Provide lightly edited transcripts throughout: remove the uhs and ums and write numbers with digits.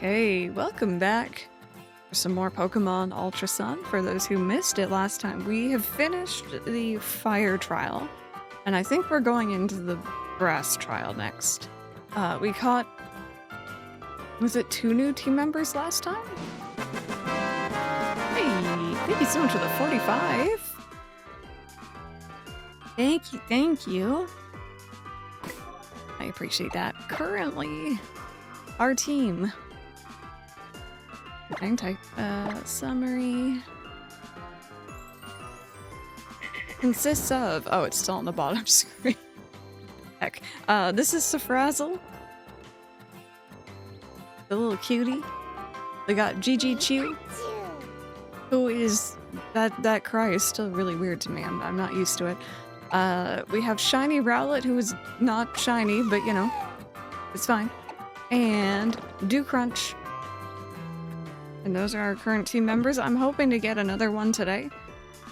Okay, welcome back for some more Pokemon Ultra Sun. For those who missed it last time, we have finished the fire trial, and I think we're going into the grass trial next. We caught, was it 2 new team members last time? Hey, thank you so much for the 45. Thank you. I appreciate that. Currently, our team. Type summary consists of, oh, it's still on the bottom screen. Heck. This is Safrazzle, the little cutie. We got Gigi Chew, who is, that cry is still really weird to me. I'm not used to it. We have Shiny Rowlet, who is not shiny, but you know, it's fine. And Dew Crunch. And those are our current team members. I'm hoping to get another one today.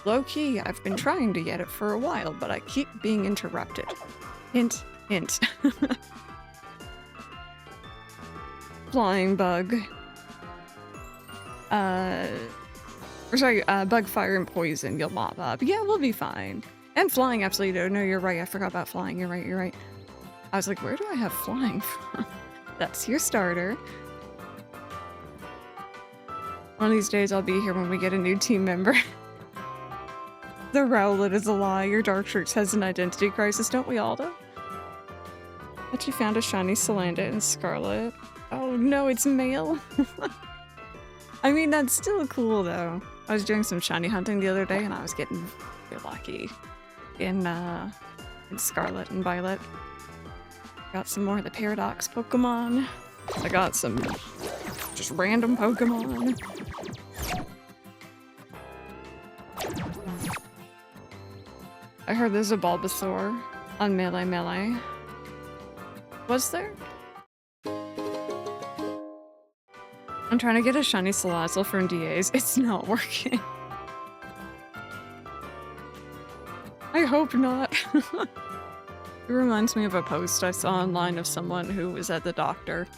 Low-key, I've been trying to get it for a while, but I keep being interrupted. Hint, hint. Flying Bug. Bug, Fire, and Poison you'll mop up. Yeah, we'll be fine. And Flying, absolutely. No, you're right. I forgot about Flying. You're right. I was like, where do I have Flying from? That's your starter. One of these days I'll be here when we get a new team member. The Rowlet is a lie. Your Darkshirts has an identity crisis, don't we all though? Bet you found a shiny Salandit in Scarlet. Oh no, it's male. I mean, that's still cool though. I was doing some shiny hunting the other day and I was getting very lucky in Scarlet and Violet. Got some more of the Paradox Pokemon. I got some just random Pokemon. I heard there's a Bulbasaur on Melee. Was there? I'm trying to get a shiny Salazzle from DAs. It's not working. I hope not. It reminds me of a post I saw online of someone who was at the doctor.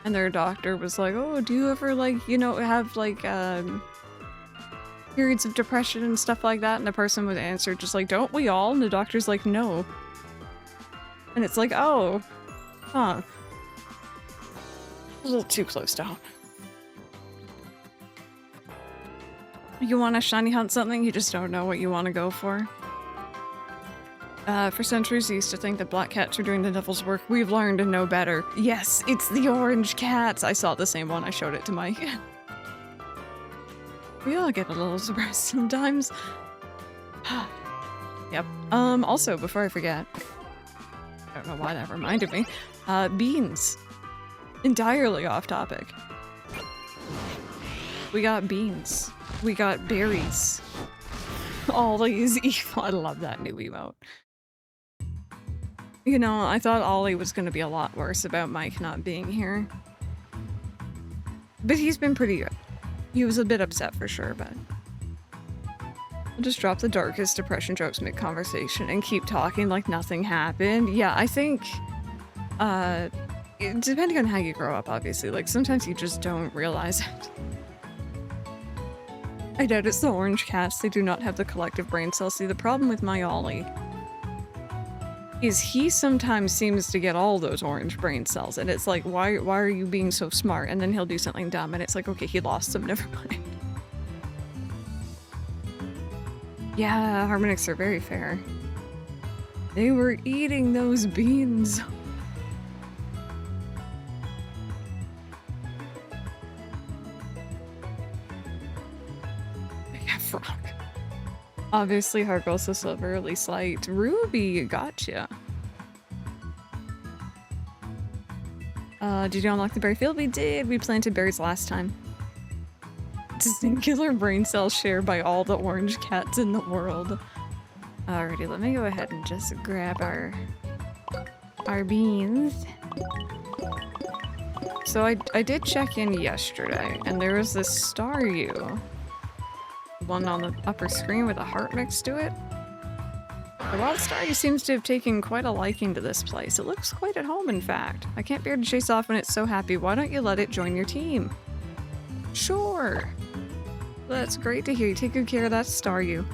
And their doctor was like, oh, do you ever, like, you know, have, like, periods of depression and stuff like that? And the person would answer just like, don't we all? And the doctor's like, no. And it's like, oh, huh. A little too close to home. You want to shiny hunt something, you just don't know what you want to go for. For centuries, I used to think that black cats were doing the devil's work. We've learned to know better. Yes, it's the orange cats. I saw the same one. I showed it to Mike. We all get a little surprised sometimes. Yep. Also, before I forget, I don't know why that reminded me, beans. Entirely off topic. We got beans. We got berries. Ollie's evil. I love that new emote. You know, I thought Ollie was gonna be a lot worse about Mike not being here. But he's been pretty good. He was a bit upset for sure, but I'll just drop the darkest depression jokes mid-conversation and keep talking like nothing happened. Yeah, I think, depending on how you grow up, obviously, like sometimes you just don't realize it. I doubt it's the orange cats. They do not have the collective brain cells. See, the problem with my Ollie is he sometimes seems to get all those orange brain cells, and it's like, why are you being so smart? And then he'll do something dumb, and it's like, okay, he lost them, never mind. Yeah, Harmonix are very fair. They were eating those beans. Yeah, frog. Obviously, Hargosa Silver, at least light. Ruby, gotcha. Did you unlock the berry field? We did. We planted berries last time. Singular brain cells shared by all the orange cats in the world. Alrighty, let me go ahead and just grab our beans. So I did check in yesterday, and there was this Staryu. One on the upper screen with a heart next to it. The wild Staryu seems to have taken quite a liking to this place. It looks quite at home, in fact. I can't bear to chase off when it's so happy. Why don't you let it join your team? Sure. That's great to hear. You take good care of that Staryu.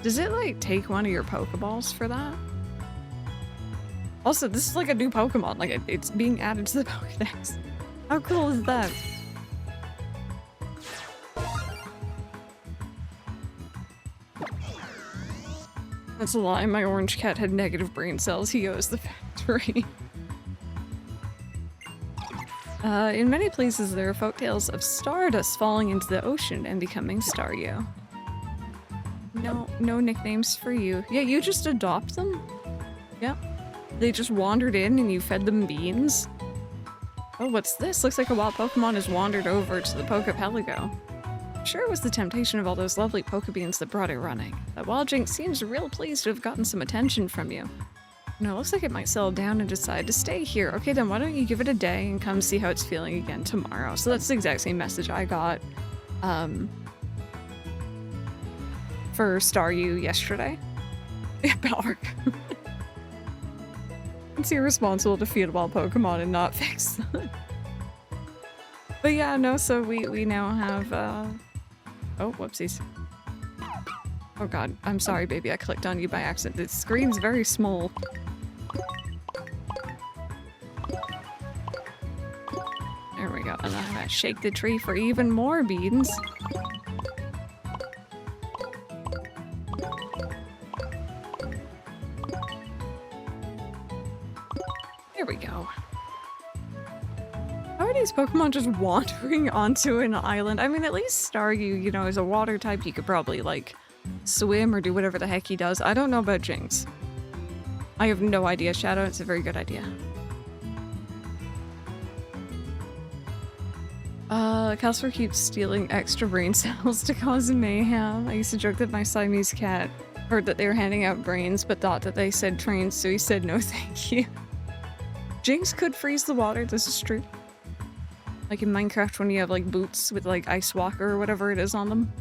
Does it, like, take one of your Pokeballs for that? Also, this is like a new Pokemon. Like, it's being added to the Pokédex. How cool is that? That's a lie. My orange cat had negative brain cells. He owes the factory. In many places, there are folktales of stardust falling into the ocean and becoming Staryu. No nicknames for you. Yeah, you just adopt them? Yep. They just wandered in and you fed them beans? Oh, what's this? Looks like a wild Pokemon has wandered over to the Pokepelago. Sure, it was the temptation of all those lovely Pokebeans that brought it running. That wild Jinx seems real pleased to have gotten some attention from you. No, it looks like it might settle down and decide to stay here. Okay, then why don't you give it a day and come see how it's feeling again tomorrow? So that's the exact same message I got, for Staryu yesterday. Yeah, Balrog. It's irresponsible to feed a wild Pokemon and not fix them. But yeah, no, so we now have, oh, whoopsies. Oh god, I'm sorry, baby, I clicked on you by accident. The screen's very small. There we go, and I'm gonna shake the tree for even more beans. There we go. How are these Pokemon just wandering onto an island? I mean, at least Staryu, you know, is a water type. He could probably, like, swim or do whatever the heck he does. I don't know about Jinx. I have no idea, Shadow. It's a very good idea. Casper keeps stealing extra brain cells to cause mayhem. I used to joke that my Siamese cat heard that they were handing out brains, but thought that they said trains, so he said no thank you. Jinx could freeze the water, this is true. Like in Minecraft when you have like boots with like Ice Walker or whatever it is on them.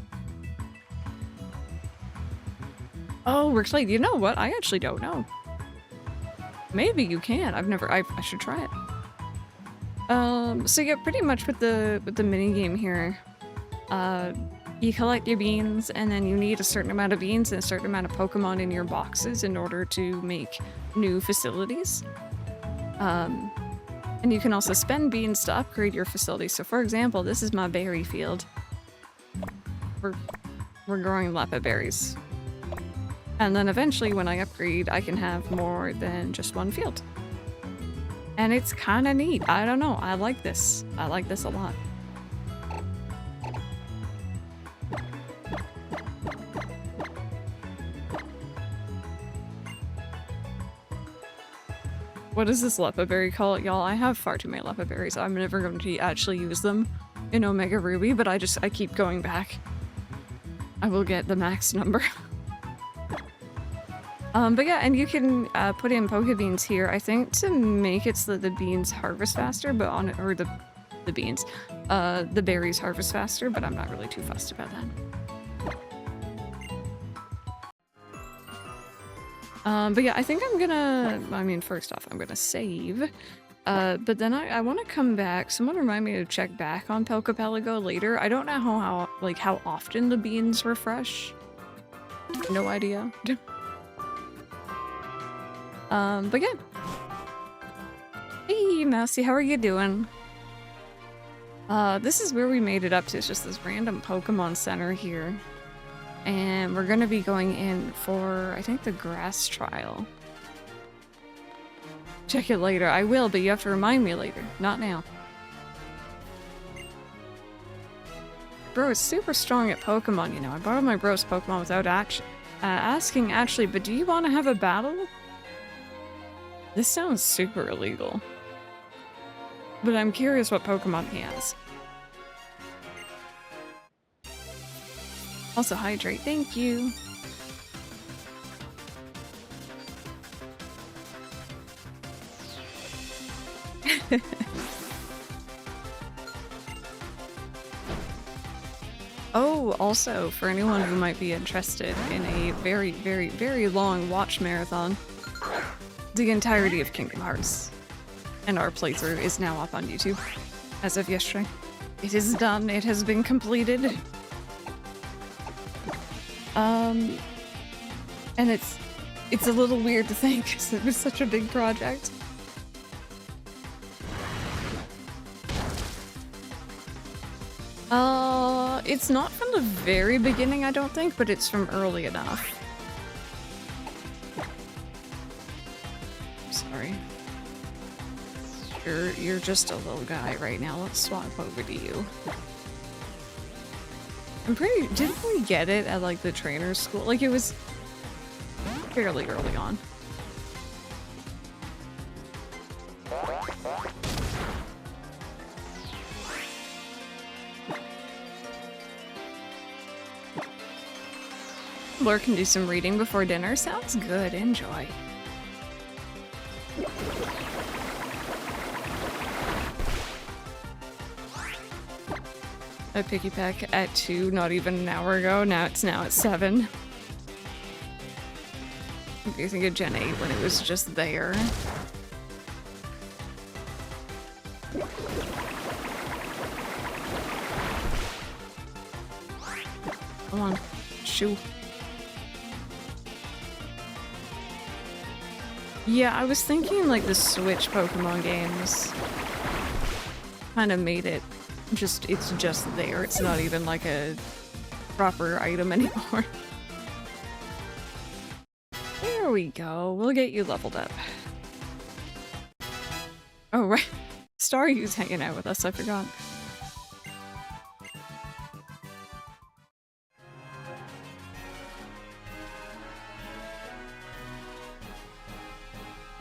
Oh, Rixlade, you know what? I actually don't know. Maybe you can. I should try it. So yeah, pretty much with the mini game here, you collect your beans and then you need a certain amount of beans and a certain amount of Pokemon in your boxes in order to make new facilities. And you can also spend beans to upgrade your facility. So for example, this is my berry field. We're growing Leppa berries. And then eventually when I upgrade, I can have more than just one field. And it's kind of neat. I don't know. I like this. I like this a lot. What does this Leppa berry call it, y'all? I have far too many Leppa berries. I'm never going to actually use them in Omega Ruby, but I keep going back. I will get the max number. But yeah, and you can put in Pokebeans here, I think, to make it so that the beans harvest faster, but or the beans, the berries harvest faster, but I'm not really too fussed about that. But yeah, I think first off, I'm gonna save, but then I want to come back. Someone remind me to check back on Pokepelago later. I don't know how often the beans refresh. No idea. But yeah. Hey, Mousy, how are you doing? This is where we made it up to. It's just this random Pokemon Center here. And we're gonna be going in for, I think, the grass trial. Check it later. I will, but you have to remind me later. Not now. Bro is super strong at Pokemon, you know. I borrowed my bro's Pokemon without asking Ashley, but do you want to have a battle? This sounds super illegal. But I'm curious what Pokemon he has. Also hydrate, thank you. Oh, also, for anyone who might be interested in a very, very, very long watch marathon, the entirety of Kingdom Hearts and our playthrough is now up on YouTube as of yesterday. It is done. It has been completed. And it's a little weird to think because it was such a big project. It's not from the very beginning, I don't think, but it's from early enough. Sorry. You're just a little guy right now. Let's swap over to you. Didn't we get it at like the trainer's school? Like it was fairly early on. Laura can do some reading before dinner. Sounds good. Enjoy. A picky peck at 2, not even an hour ago. Now it's at 7. If you think of Gen 8 when it was just there. Come on. Shoo. Yeah, I was thinking like the Switch Pokemon games kind of made it it's just there. It's not even like a proper item anymore. There we go. We'll get you leveled up. Oh, right. Staryu's hanging out with us. I forgot.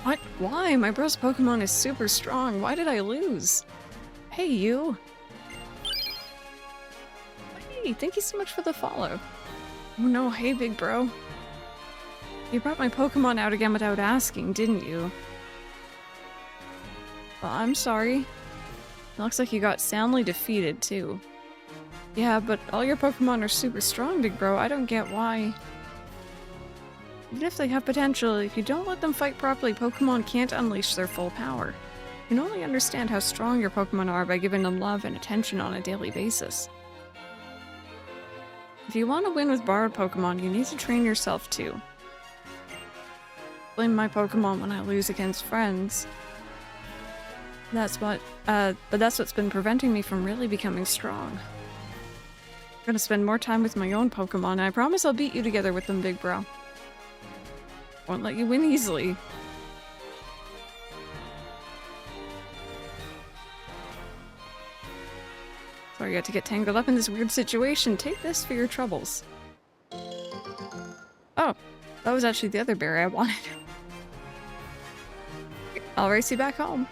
What? Why? My bro's Pokemon is super strong. Why did I lose? Hey, you. Hey, thank you so much for the follow. Oh no, hey, big bro. You brought my Pokemon out again without asking, didn't you? Well, I'm sorry. It looks like you got soundly defeated, too. Yeah, but all your Pokemon are super strong, big bro. I don't get why. Even if they have potential, if you don't let them fight properly, Pokemon can't unleash their full power. You can only understand how strong your Pokemon are by giving them love and attention on a daily basis. If you want to win with borrowed Pokemon, you need to train yourself too. Blame my Pokemon when I lose against friends. But that's what's been preventing me from really becoming strong. I'm gonna spend more time with my own Pokemon, and I promise I'll beat you together with them, big bro. Won't let you win easily. Sorry you had to get tangled up in this weird situation. Take this for your troubles. Oh, that was actually the other berry I wanted. I'll race you back home.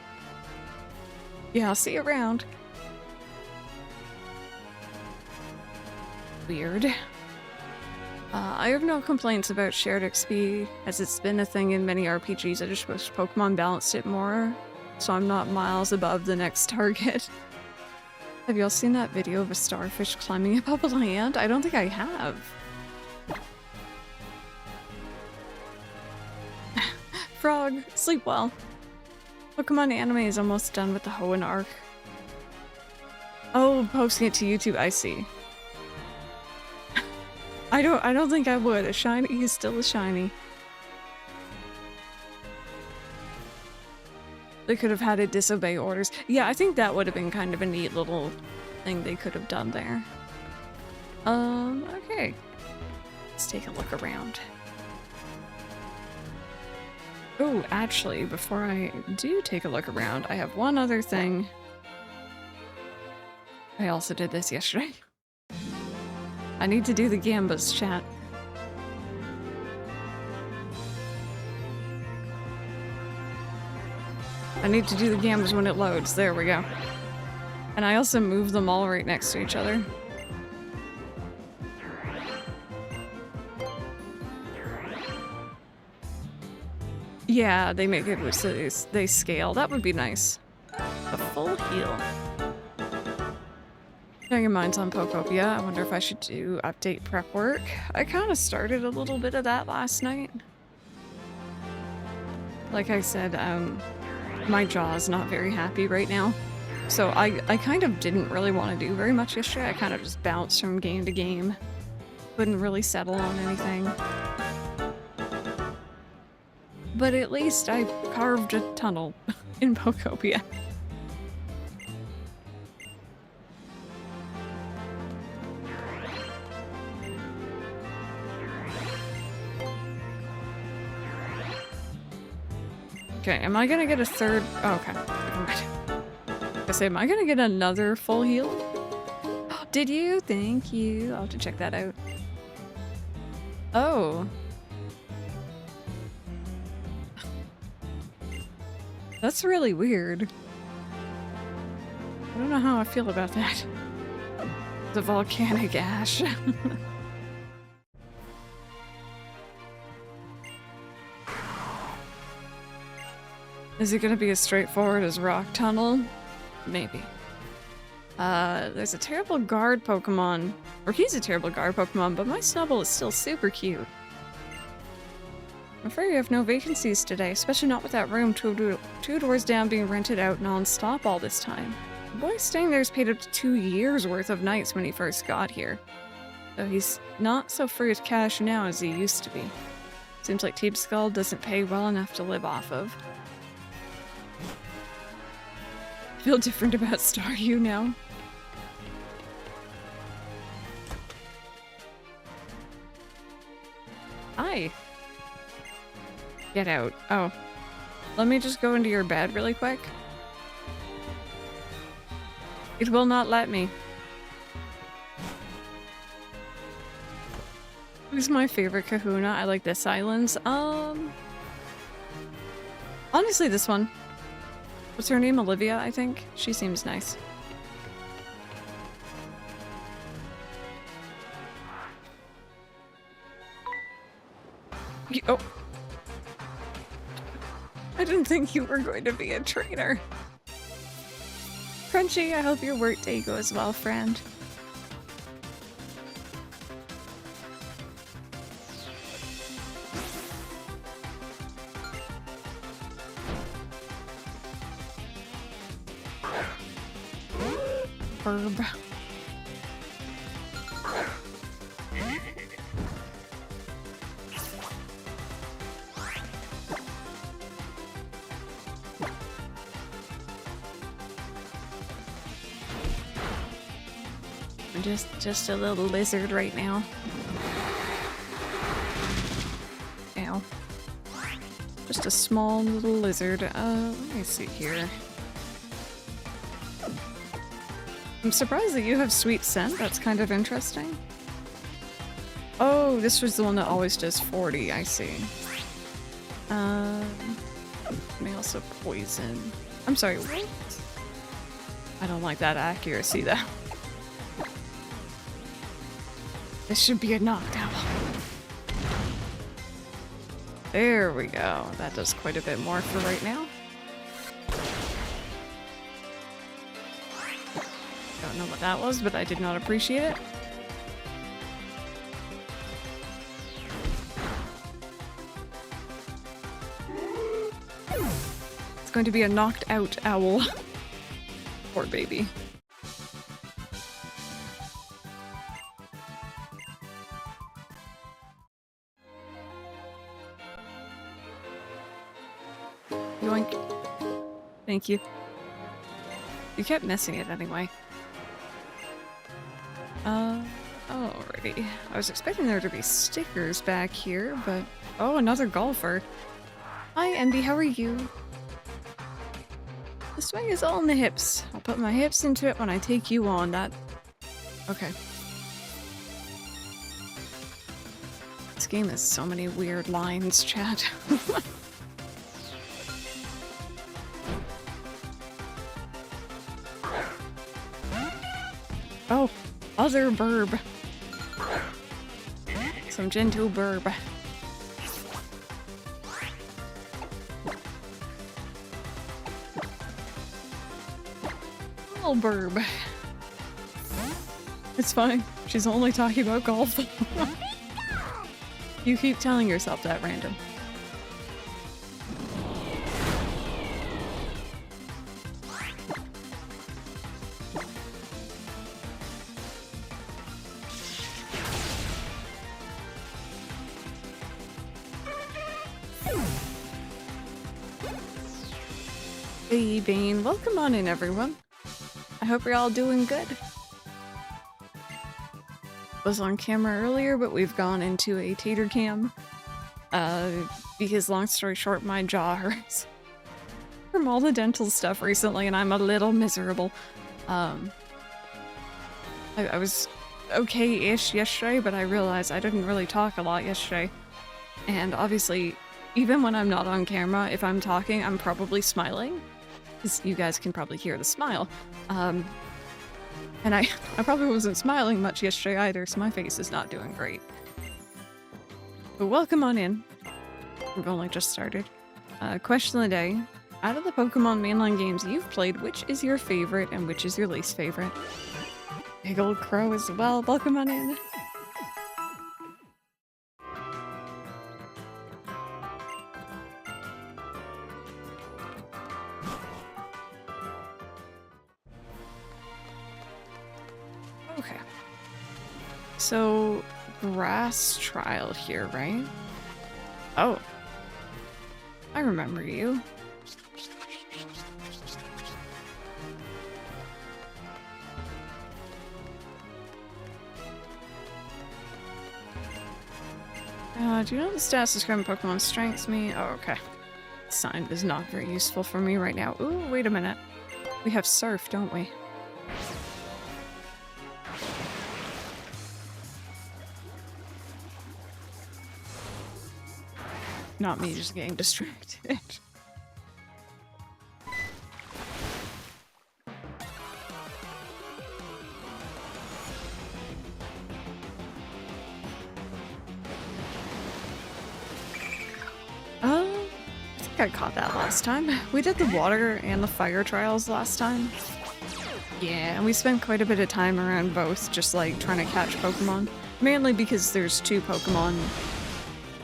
Yeah, I'll see you around. Weird. I have no complaints about shared XP, as it's been a thing in many RPGs. I just wish Pokemon balanced it more, so I'm not miles above the next target. Have y'all seen that video of a starfish climbing above a land? I don't think I have. Frog, sleep well. Pokemon anime is almost done with the Hoenn arc. Oh, posting it to YouTube, I see. I don't think I would. A shiny is still a shiny. They could have had it disobey orders. Yeah, I think that would have been kind of a neat little thing they could have done there. Okay. Let's take a look around. Oh, actually, before I do take a look around, I have one other thing. I also did this yesterday. I need to do the Gambas chat. I need to do the Gambas when it loads. There we go. And I also move them all right next to each other. Yeah, they make it so they scale. That would be nice. A full heal. Now your mind's on Pokopia. I wonder if I should do update prep work. I kind of started a little bit of that last night. Like I said, my jaw's not very happy right now. So I kind of didn't really want to do very much yesterday. I kind of just bounced from game to game. Couldn't really settle on anything. But at least I carved a tunnel in Pokopia. Okay, am I gonna get a third? Oh, okay. Never mind. I say, am I gonna get another full heal? Did you? Thank you. I'll have to check that out. Oh. That's really weird. I don't know how I feel about that. The volcanic ash. Is it gonna be as straightforward as Rock Tunnel? Maybe. There's a terrible guard Pokemon. Or he's a terrible guard Pokemon, but my Snubbull is still super cute. I'm afraid we have no vacancies today, especially not with that room two doors down being rented out non-stop all this time. The boy staying there's paid up to 2 years worth of nights when he first got here. Though he's not so free with cash now as he used to be. Seems like Teep Skull doesn't pay well enough to live off of. Feel different about Staryu now? Hi. Get out. Oh. Let me just go into your bed really quick. It will not let me. Who's my favorite kahuna? I like this islands. Honestly, this one. What's her name? Olivia, I think? She seems nice. Oh. I didn't think you were going to be a trainer. Crunchy, I hope your workday goes well, friend. Herb. I'm just a little lizard right now. Ow. Just a small little lizard. Let me see here. I'm surprised that you have sweet scent. That's kind of interesting. Oh, this was the one that always does 40. I see. May also poison. I'm sorry, what? I don't like that accuracy, though. This should be a knockdown. There we go. That does quite a bit more for right now. Don't know what that was, but I did not appreciate it. It's going to be a knocked out owl. Poor baby. Yoink. Thank you. You kept missing it anyway. Alrighty. I was expecting there to be stickers back here, but... Oh, another golfer. Hi, Envy, how are you? The swing is all in the hips. I'll put my hips into it when I take you on. That... Okay. This game has so many weird lines, chat. Oh, other burb. Some gentle burb. Little burb. It's fine. She's only talking about golf. You keep telling yourself that, random. Hey, Bane. Welcome on in, everyone. I hope you're all doing good. Was on camera earlier, but we've gone into a tater cam. Because long story short, my jaw hurts from all the dental stuff recently, and I'm a little miserable. I was okay-ish yesterday, but I realized I didn't really talk a lot yesterday. And obviously, even when I'm not on camera, if I'm talking, I'm probably smiling. Because you guys can probably hear the smile. And I probably wasn't smiling much yesterday either, so my face is not doing great. But welcome on in. We've only just started. Question of the day. Out of the Pokemon mainline games you've played, which is your favorite and which is your least favorite? Big old crow as well. Welcome on in. Okay. So, grass trial here, right? Oh. I remember you. Do you know the stats describing Pokemon strengths me? Oh, okay. Sign is not very useful for me right now. Ooh, wait a minute. We have Surf, don't we? Not me just getting distracted. I think I caught that last time. We did the water and the fire trials last time. Yeah, and we spent quite a bit of time around both, just like trying to catch Pokemon. Mainly because there's two Pokemon,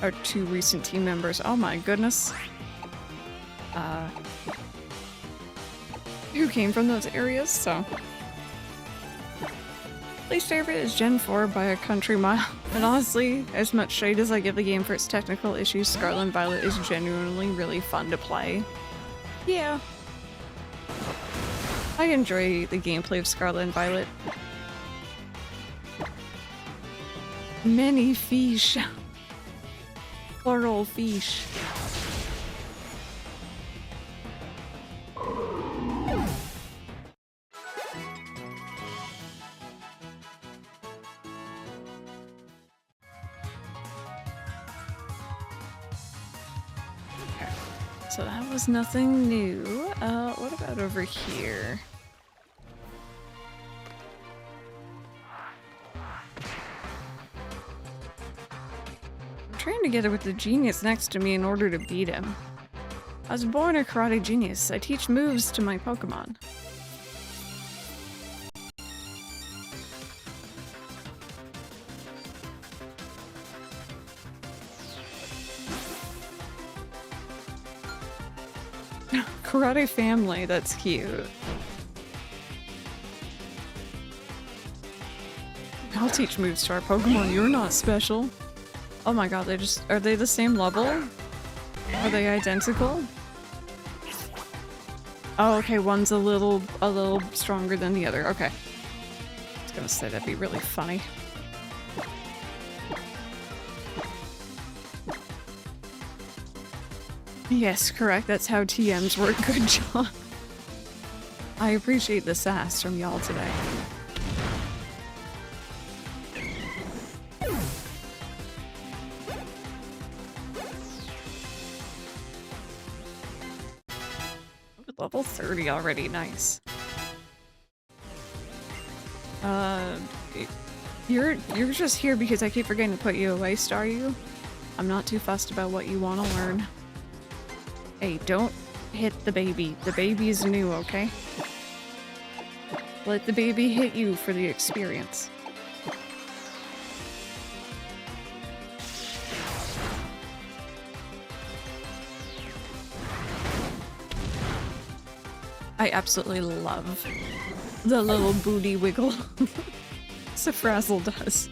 or two recent team members. Oh my goodness. Who came from those areas, so. Least favorite is Gen 4 by a country mile. And honestly, as much shade as I give the game for its technical issues, Scarlet and Violet is genuinely really fun to play. Yeah. I enjoy the gameplay of Scarlet and Violet. Many fish. Plural fish. So that was nothing new. What about over here? I'm trying to get it with the genius next to me in order to beat him. I was born a karate genius. I teach moves to my Pokemon. Karate family, that's cute. I'll teach moves to our Pokemon, you're not special. Oh my god, are they the same level? Are they identical? Oh, okay, one's a little stronger than the other, okay. I was gonna say that'd be really funny. Yes, correct. That's how TMs work. Good job. I appreciate the sass from y'all today. Level 30 already. Nice. You're just here because I keep forgetting to put you away, are you? I'm not too fussed about what you want to learn. Hey, don't hit the baby. The baby is new, okay? Let the baby hit you for the experience. I absolutely love the little booty wiggle Frazzle does.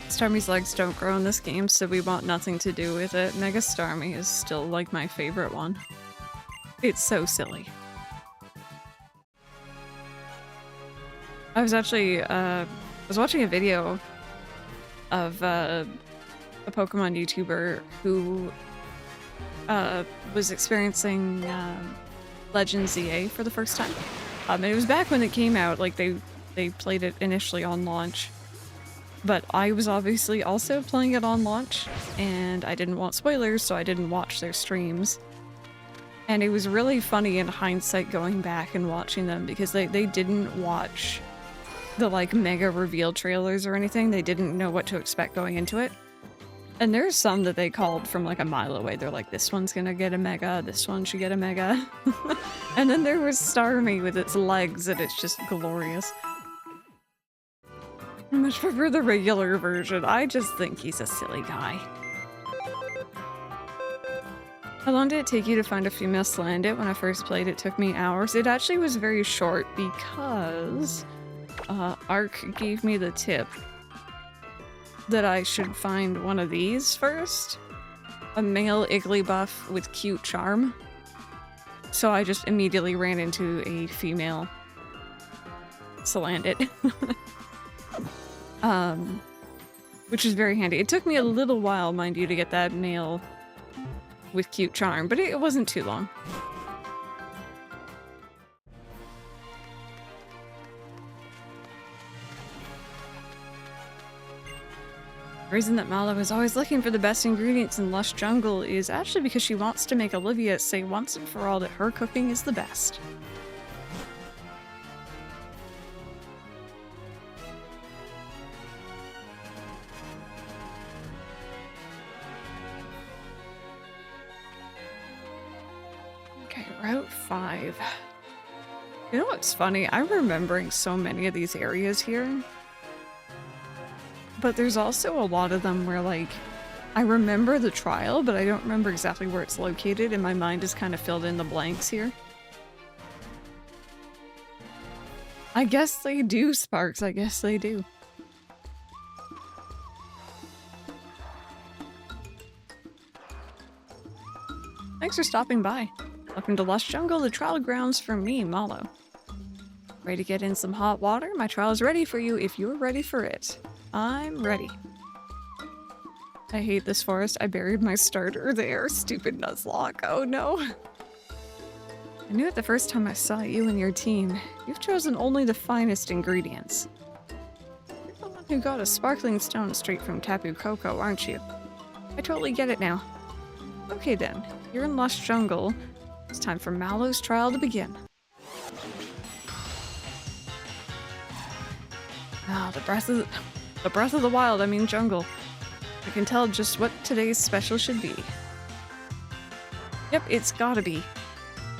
Starmie's legs don't grow in this game, so we want nothing to do with it. Mega Starmie is still like my favorite one. It's so silly. I was actually, was watching a video of a Pokemon YouTuber who was experiencing Legend ZA for the first time. And it was back when it came out, like they played it initially on launch. But I was obviously also playing it on launch, and I didn't want spoilers, so I didn't watch their streams. And it was really funny in hindsight going back and watching them, because they didn't watch the like mega reveal trailers or anything. They didn't know what to expect going into it. And there's some that they called from like a mile away. They're like, this one's gonna get a mega, this one should get a mega. And then there was Starmie with its legs, and it's just glorious. I much prefer the regular version. I just think he's a silly guy. How long did it take you to find a female Slandit? When I first played, it took me hours. It actually was very short because Ark gave me the tip that I should find one of these first. A male Igglybuff with cute charm. So I just immediately ran into a female Slandit. Which is very handy. It took me a little while, mind you, to get that male with cute charm, but it wasn't too long. The reason that Mallow is always looking for the best ingredients in Lush Jungle is actually because she wants to make Olivia say once and for all that her cooking is the best. Route 5. You know what's funny? I'm remembering so many of these areas here. But there's also a lot of them where, like, I remember the trial, but I don't remember exactly where it's located, and my mind is kind of filled in the blanks here. I guess they do, Sparks. I guess they do. Thanks for stopping by. Welcome to Lush Jungle, the trial grounds for me, Mallow. Ready to get in some hot water? My trial is ready for you if you're ready for it. I'm ready. I hate this forest. I buried my starter there. Stupid Nuzlocke. Oh no. I knew it the first time I saw you and your team. You've chosen only the finest ingredients. You're the one who got a sparkling stone straight from Tapu Koko, aren't you? I totally get it now. Okay then, you're in Lush Jungle. It's time for Mallow's trial to begin. Ah, the breath of the wild, I mean jungle. I can tell just what today's special should be. Yep, it's gotta be.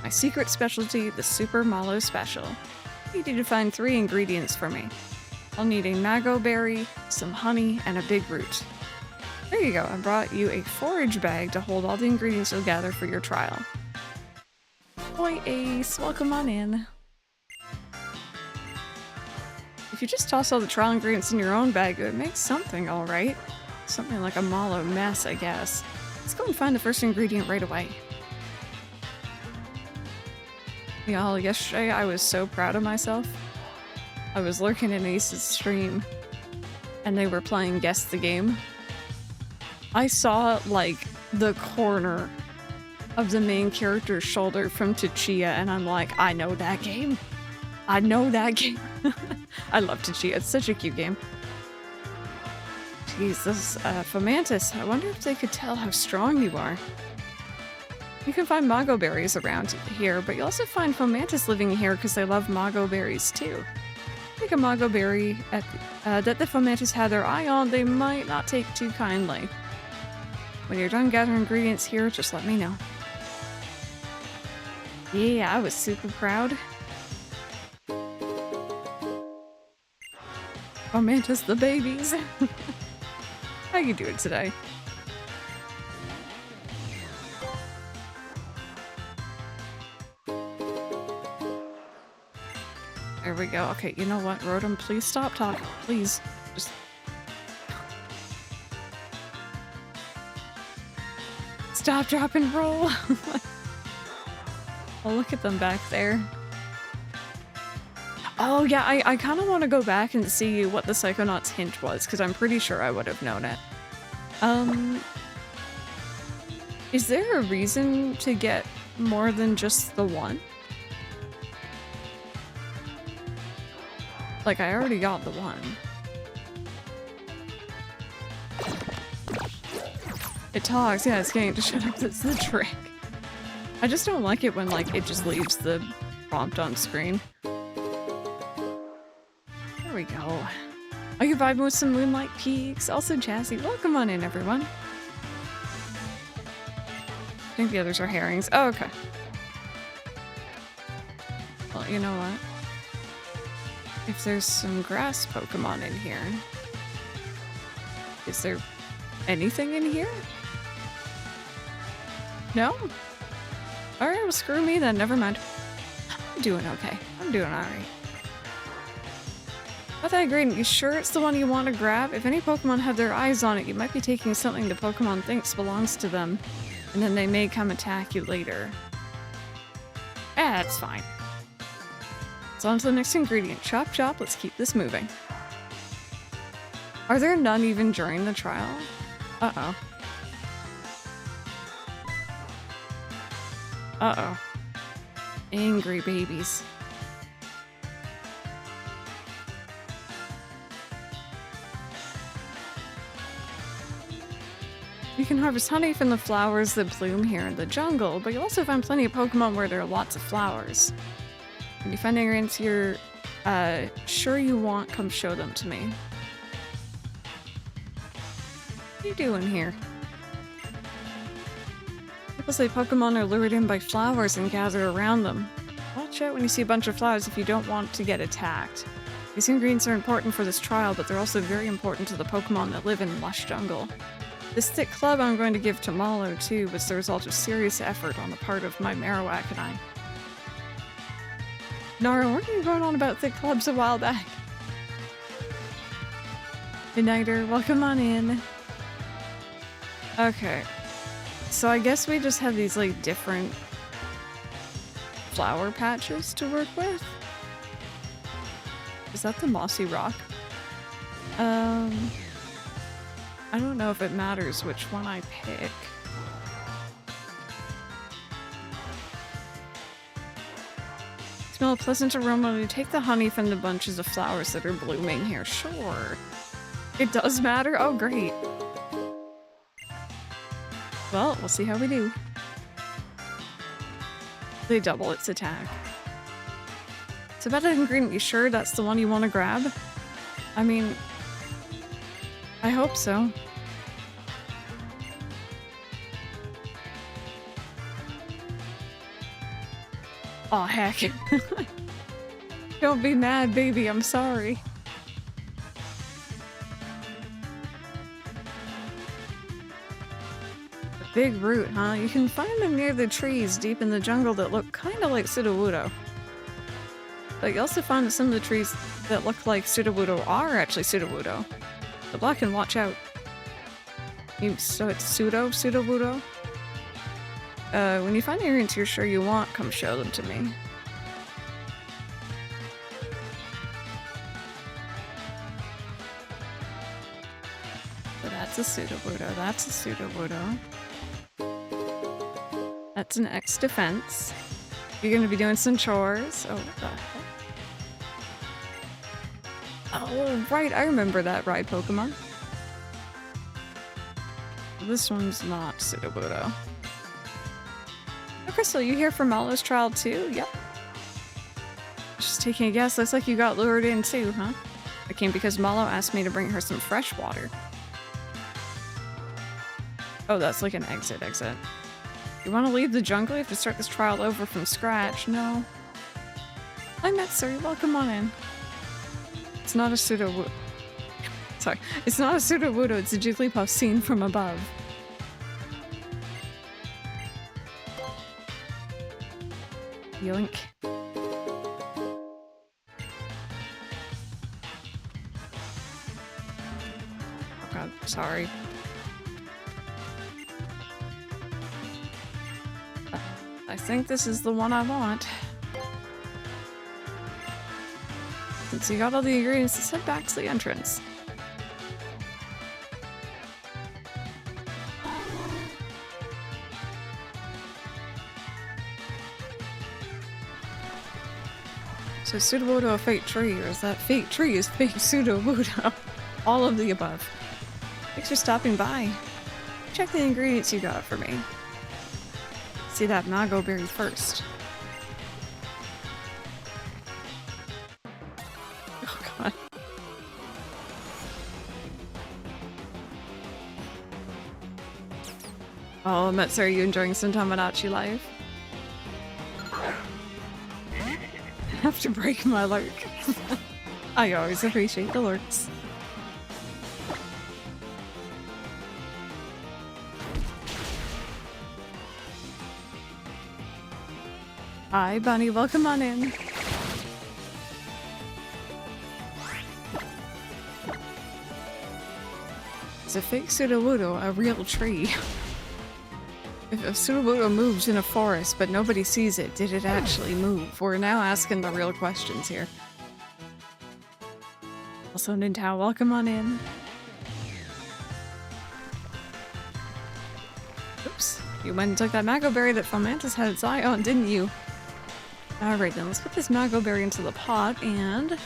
My secret specialty, the Super Mallow Special. You need to find 3 ingredients for me. I'll need a Mago Berry, some honey, and a big root. There you go, I brought you a forage bag to hold all the ingredients you'll gather for your trial. Boy Ace, welcome on in. If you just toss all the trial ingredients in your own bag, it would make something alright. Something like a Mallow mess, I guess. Let's go and find the first ingredient right away. Y'all, yesterday I was so proud of myself. I was lurking in Ace's stream, and they were playing Guess the Game. I saw, like, the corner of the main character's shoulder from Tachia, and I'm like, I know that game. I know that game. I love Tachia. It's such a cute game. Jesus, Fomantis, I wonder if they could tell how strong you are. You can find Mago berries around here, but you also find Fomantis living here because they love Mago berries too. Take a Mago berry that the Fomantis had their eye on, they might not take too kindly. When you're done gathering ingredients here, just let me know. Yeah, I was super proud. Fomantis the babies. How you doing today? There we go. Okay, you know what, Rotom, please stop talking. Please. Just... Stop, drop, and roll! Oh, look at them back there. Oh yeah, I kind of want to go back and see what the Psychonauts hint was, because I'm pretty sure I would have known it. Is there a reason to get more than just the one? Like, I already got the one. It talks, yeah, it's getting to shut up, that's the trick. I just don't like it when, like, it just leaves the prompt on screen. There we go. Are you vibing with some Moonlight Peaks? Also Jazzy, welcome on in, everyone. I think the others are herrings. Oh, okay. Well, you know what? If there's some grass Pokemon in here... Is there anything in here? No? Alright, well screw me then, never mind. I'm doing okay. I'm doing alright. But I agree, you sure it's the one you want to grab? If any Pokemon have their eyes on it, you might be taking something the Pokemon thinks belongs to them. And then they may come attack you later. That's fine. So on to the next ingredient. Chop chop, let's keep this moving. Are there none even during the trial? Uh-oh. Uh-oh. Angry babies. You can harvest honey from the flowers that bloom here in the jungle, but you'll also find plenty of Pokemon where there are lots of flowers. When you find ingredients you're sure you want, come show them to me. What are you doing here? People say Pokemon are lured in by flowers and gather around them. Watch out when you see a bunch of flowers if you don't want to get attacked. These ingredients are important for this trial, but they're also very important to the Pokemon that live in lush jungle. This thick club I'm going to give to Malo too was the result of serious effort on the part of my Marowak and I. Nara, weren't you going on about thick clubs a while back? Midnighter, welcome on in. Okay. So I guess we just have these, like, different flower patches to work with? Is that the mossy rock? I don't know if it matters which one I pick. Smell a pleasant aroma when you take the honey from the bunches of flowers that are blooming here. Sure. It does matter? Oh, great. Well, we'll see how we do. They double its attack. It's about an ingredient. You sure that's the one you want to grab? I mean, I hope so. Aw, heck. Don't be mad, baby. I'm sorry. A big root, huh? You can find them near the trees deep in the jungle that look kind of like Sudowoodo. But you also find that some of the trees that look like Sudowoodo are actually Sudowoodo. The black can watch out. So it's Sudowoodo? When you find ingredients you're sure you want, come show them to me. So that's a Sudowoodo, that's a Sudowoodo. That's an X defense. You're gonna be doing some chores. Oh, what the heck? Oh, right, I remember that ride Pokemon. This one's not Sudowoodo. Oh, Crystal, you here for Malo's trial too? Yep. Just taking a guess, looks like you got lured in too, huh? I came because Malo asked me to bring her some fresh water. Oh, that's like an exit. You want to leave the jungle? You have to start this trial over from scratch. No. I'm Metsuri, welcome on in. It's not a Sudowoodo. Sorry, it's not a Sudowoodo, it's a Jigglypuff seen from above. Yoink. god, sorry. I think this is the one I want. Since you got all the ingredients, let's head back to the entrance. So Sudowoodo a fake tree, or is that fake tree is fake Sudowoodo? All of the above. Thanks for stopping by. Check the ingredients you got for me. See that mango berry first. Oh god. Oh, Metsu, are you enjoying some Tamagotchi life? I have to break my lurk. I always appreciate the lurks. Hi, Bunny. Welcome on in. Is a fake Sudowoodo a real tree? If a Sudowoodo moves in a forest but nobody sees it, did it actually move? We're now asking the real questions here. Also, Nintao, welcome on in. Oops. You went and took that mango berry that Fomantis had its eye on, didn't you? Alright then, let's put this mango berry into the pot, and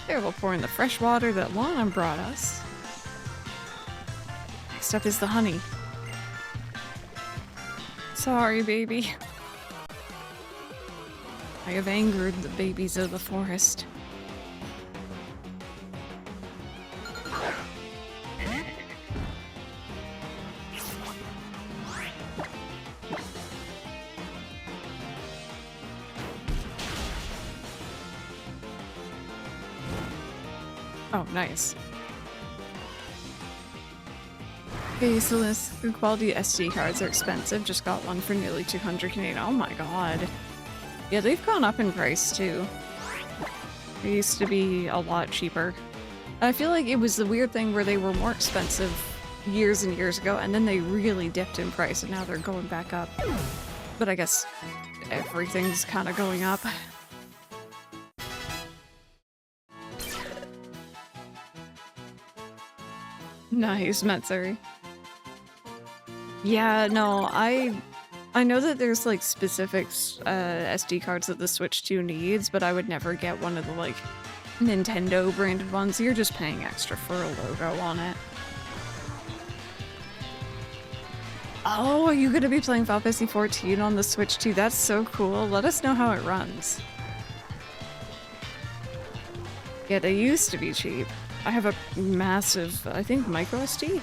there we'll pour in the fresh water that Lana brought us. Next up is the honey. Sorry, baby. I have angered the babies of the forest. Oh, nice. Okay, so this good quality SD cards are expensive. Just got one for nearly 200 Canadian. Oh my god. Yeah, they've gone up in price too. They used to be a lot cheaper. I feel like it was the weird thing where they were more expensive years and years ago, and then they really dipped in price, and now they're going back up. But I guess everything's kind of going up. Nice, Matsuri. Yeah, no, I know that there's like specific SD cards that the Switch 2 needs, but I would never get one of the like Nintendo branded ones. You're just paying extra for a logo on it. Oh, are you gonna be playing Final Fantasy 14 on the Switch 2? That's so cool. Let us know how it runs. Yeah, they used to be cheap. I have a massive, I think, micro SD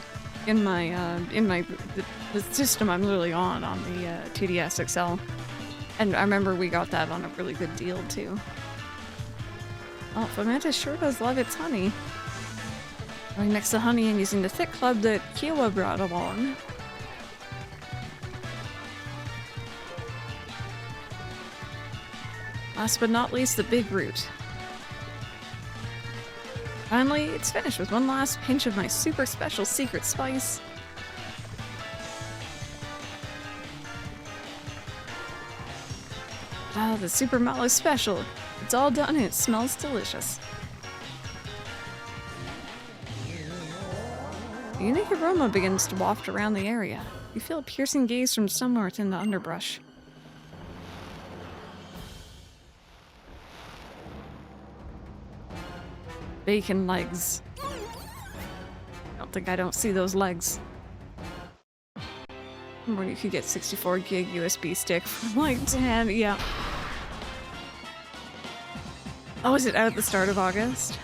in the system I'm literally on the TDS XL. And I remember we got that on a really good deal too. Oh, Fomantis sure does love its honey. Going next to honey and using the thick club that Kiowa brought along. Last but not least, the big root. Finally, it's finished with one last pinch of my super special secret spice. Ah, the super mallow special. It's all done and it smells delicious. A unique aroma begins to waft around the area. You feel a piercing gaze from somewhere within the underbrush. Bacon legs. I don't see those legs. Remember you could get 64 gig USB stick for like 10, yeah. Oh, is it out at the start of August?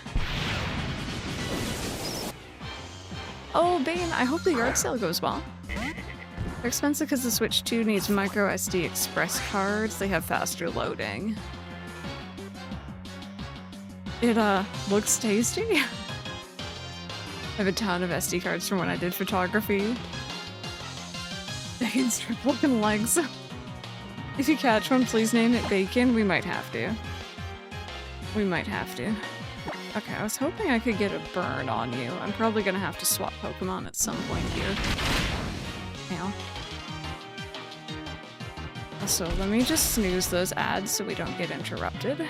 Oh, Bane, I hope the yard sale goes well. They're expensive because the Switch 2 needs micro SD express cards. They have faster loading. It, looks tasty. I have a ton of SD cards from when I did photography. Bacon strip looking legs. If you catch one, please name it Bacon. We might have to. We might have to. Okay, I was hoping I could get a burn on you. I'm probably gonna have to swap Pokemon at some point here. Now. Also, let me just snooze those ads so we don't get interrupted.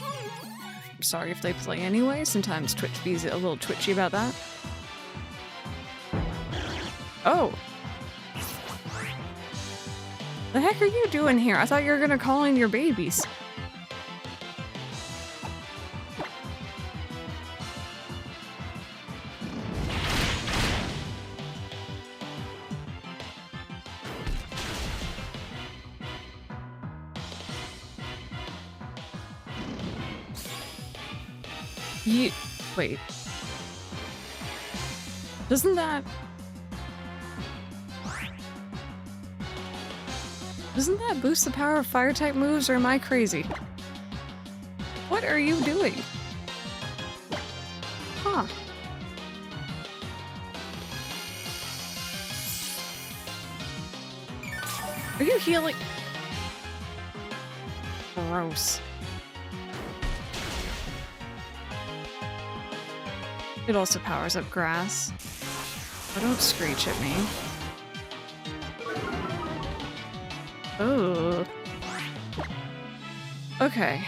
I'm sorry if they play anyway. Sometimes Twitch be a little twitchy about that. Oh! The heck are you doing here? I thought you were gonna call in your babies. Wait. Doesn't that boost the power of fire-type moves, or am I crazy? What are you doing? Huh. Are you healing? Gross. It also powers up grass. Oh, don't screech at me. Oh. Okay.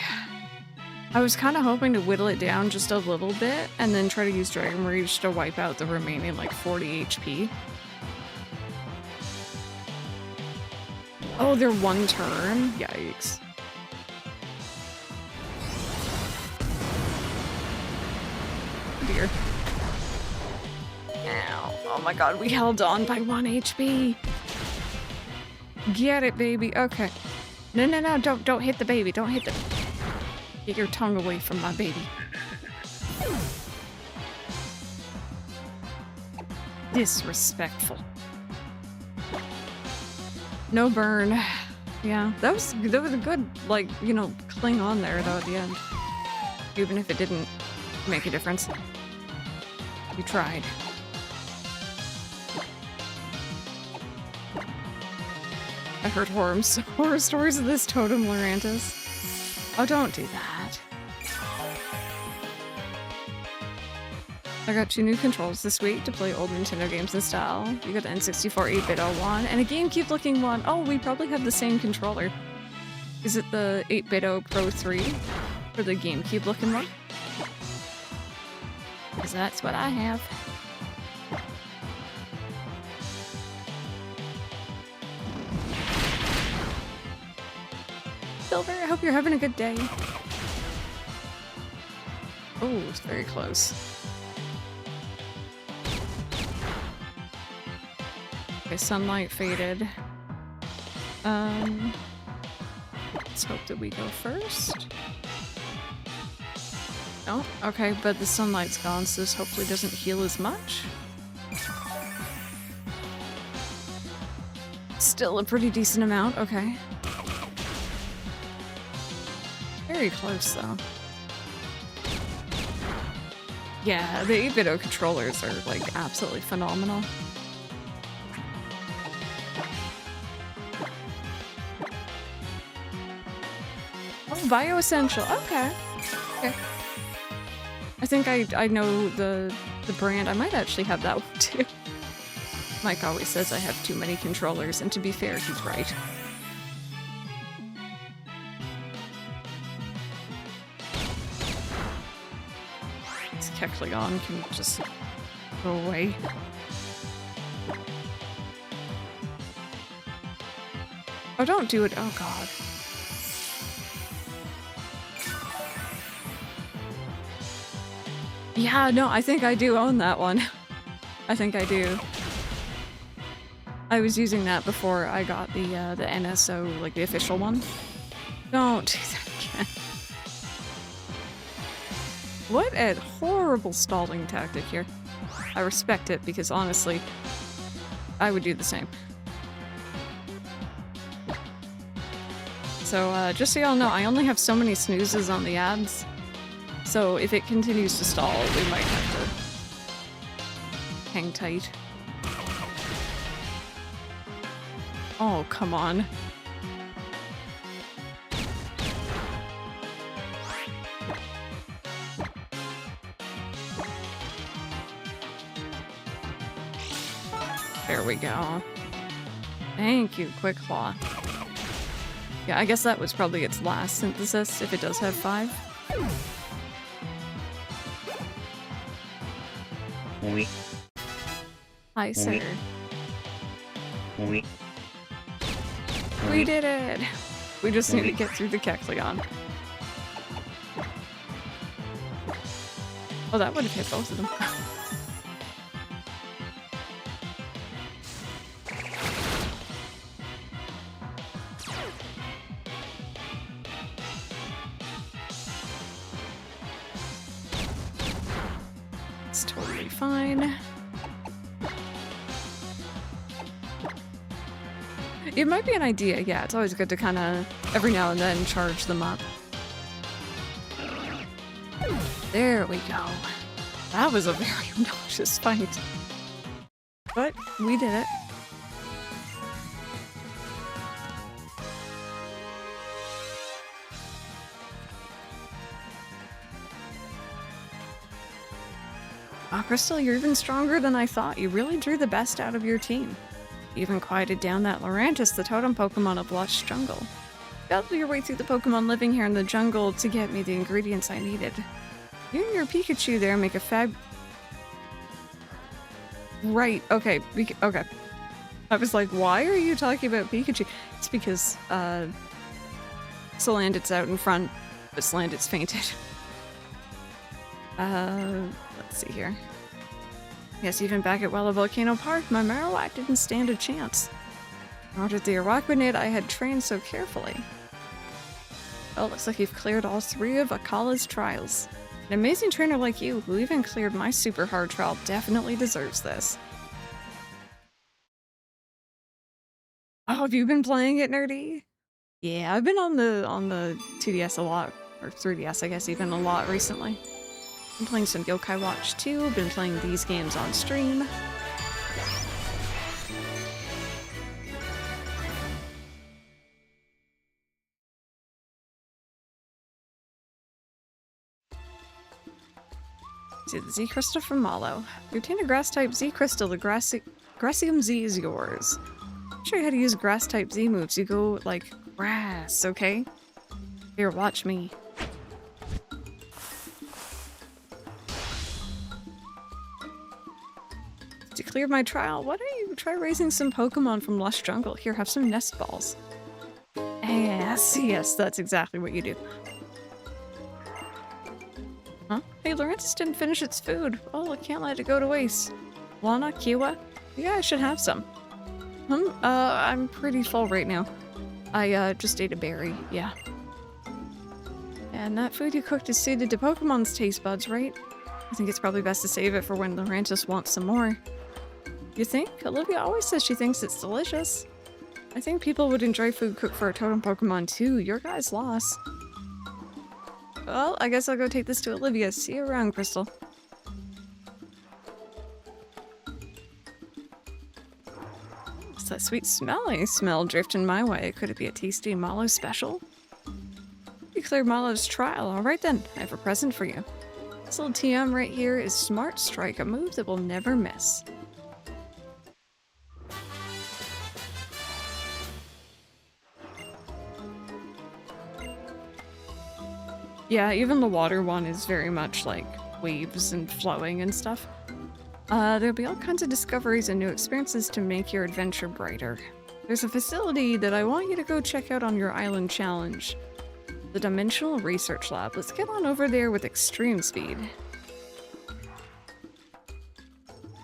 I was kind of hoping to whittle it down just a little bit and then try to use Dragon Rage to wipe out the remaining like 40 HP. Oh, they're one turn? Yikes. Oh dear. Ow. Oh my god, we held on by 1 HP. Get it, baby. Okay. No, don't hit the baby. Don't hit the... Get your tongue away from my baby. Disrespectful. No burn. Yeah, that was a good, like, you know, cling on there, though, at the end. Even if it didn't make a difference. You tried. I heard horror stories of this totem Lurantis. Oh, don't do that. I got 2 new controls this week to play old Nintendo games in style. You got the N64 8-bit one and a GameCube looking one. Oh, we probably have the same controller. Is it the 8-bit Pro 3 for the GameCube looking one? Because that's what I have. Silver, I hope you're having a good day. Oh, it's very close. Okay, sunlight faded. Let's hope that we go first. Oh, okay, but the sunlight's gone, so this hopefully doesn't heal as much. Still a pretty decent amount, okay. Very close, though. Yeah, the 8-bit controllers are, like, absolutely phenomenal. Oh, Bioessential. Okay. Okay. I think I know the brand. I might actually have that one, too. Mike always says I have too many controllers, and to be fair, he's right. Kecleon can just go away. Oh, don't do it. Oh, God. Yeah, no, I think I do own that one. I think I do. I was using that before I got the NSO, like the official one. Don't do that again. What a horrible stalling tactic here. I respect it because honestly, I would do the same. So just so y'all know, I only have so many snoozes on the ads. So if it continues to stall, we might have to hang tight. Oh, come on. There we go. Thank you, Quick Claw. Yeah, I guess that was probably its last synthesis, if it does have 5. Hi, sir. We did it! We just need to get through the Kecleon. Oh, that would have hit both of them. It's totally fine. It might be an idea, yeah. It's always good to kind of, every now and then, charge them up. There we go. That was a very obnoxious fight. But we did it. Wow, Crystal, you're even stronger than I thought. You really drew the best out of your team. You even quieted down that Lurantis, the totem Pokemon of Lush Jungle. Battled your way through the Pokemon living here in the jungle to get me the ingredients I needed. You and your Pikachu there make a fab... Right, okay, okay. I was like, why are you talking about Pikachu? It's because, Salandit's out in front, but Salandit's fainted. Let's see here. Yes, even back at Wella Volcano Park, my Marowak didn't stand a chance. Nor did the Araquanid I had trained so carefully. Well, looks like you've cleared all 3 of Akala's trials. An amazing trainer like you, who even cleared my super hard trial, definitely deserves this. Oh, have you been playing it, Nerdy? Yeah, I've been on the 2DS a lot, or 3DS, I guess, even a lot recently. Been playing some Yokai Watch 2, been playing these games on stream. See the Z Crystal from Malo. You obtain a grass type Z Crystal, the Grassium Z is yours. I'll show you how to use grass type Z moves. You go like grass, okay? Here, watch me. To clear my trial, why don't you try raising some Pokemon from Lush Jungle? Here, have some nest balls. Yes, that's exactly what you do. Huh? Hey, Lurantis didn't finish its food. Oh, I can't let it go to waste. Lana, Kiwa? Yeah, I should have some. I'm pretty full right now. I, just ate a berry, yeah. And that food you cooked is suited to Pokemon's taste buds, right? I think it's probably best to save it for when Lurantis wants some more. You think? Olivia always says she thinks it's delicious. I think people would enjoy food cooked for a totem Pokemon too. Your guy's loss. Well, I guess I'll go take this to Olivia. See you around, Crystal. What's that sweet smelly smell drifting my way? Could it be a tasty Malo special? You cleared Malo's trial. Alright then, I have a present for you. This little TM right here is Smart Strike, a move that will never miss. Yeah, even the water one is very much like waves and flowing and stuff. There'll be all kinds of discoveries and new experiences to make your adventure brighter. There's a facility that I want you to go check out on your island challenge. The Dimensional Research Lab. Let's get on over there with extreme speed.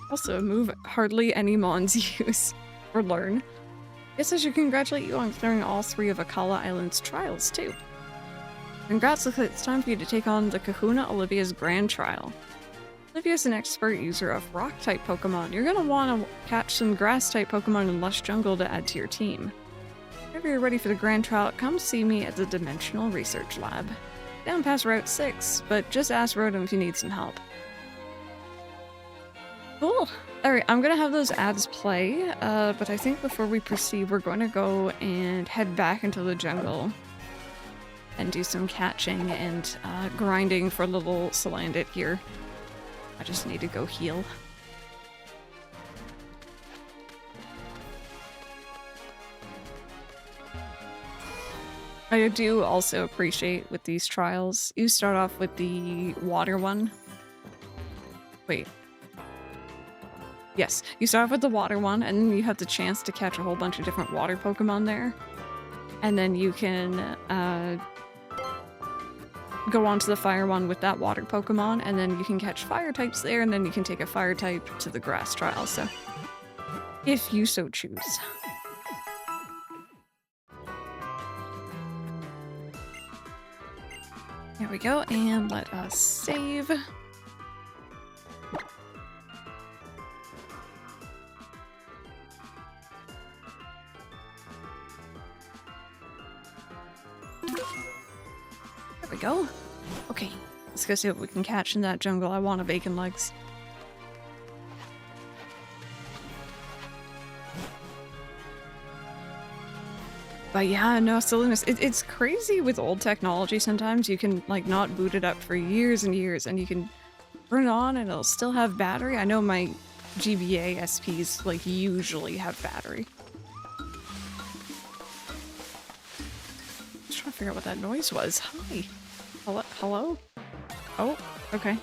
Also, a move hardly any Mons use or learn. Guess I should congratulate you on clearing all 3 of Akala Island's trials, too. Congrats, looks like it's time for you to take on the Kahuna Olivia's Grand Trial. Olivia's an expert user of Rock-type Pokemon. You're gonna want to catch some Grass-type Pokemon in Lush Jungle to add to your team. Whenever you're ready for the Grand Trial, come see me at the Dimensional Research Lab. Down past Route 6, but just ask Rotom if you need some help. Cool. Alright, I'm gonna have those ads play, but I think before we proceed, we're going to go and head back into the jungle and do some catching and grinding for little Salandit here. I just need to go heal. I do also appreciate with these trials, you start off with the water one. Wait. Yes, you start off with the water one, and then you have the chance to catch a whole bunch of different water Pokemon there. And then you can go on to the fire one with that water Pokemon, and then you can catch fire types there, and then you can take a fire type to the grass trial, so if you so choose. There we go, and let us save. There we go. Okay, let's go see what we can catch in that jungle. I want a bacon legs. But yeah, no, silliness. It's crazy with old technology sometimes. You can, like, not boot it up for years and years, and you can turn it on and it'll still have battery. I know my GBA SPs, like, usually have battery. Just trying to figure out what that noise was. Hi. Hello? Hello? Oh, okay.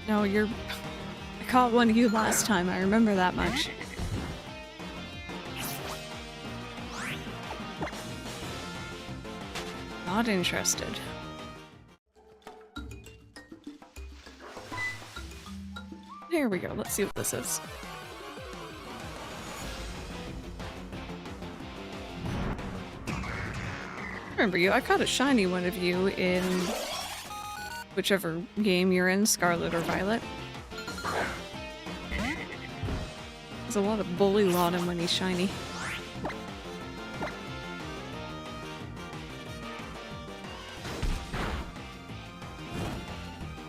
No, you're... I caught one of you last time, I remember that much. Not interested. There we go, let's see what this is. Remember you, I caught a shiny one of you in whichever game you're in, Scarlet or Violet. There's a lot of bully on him when he's shiny.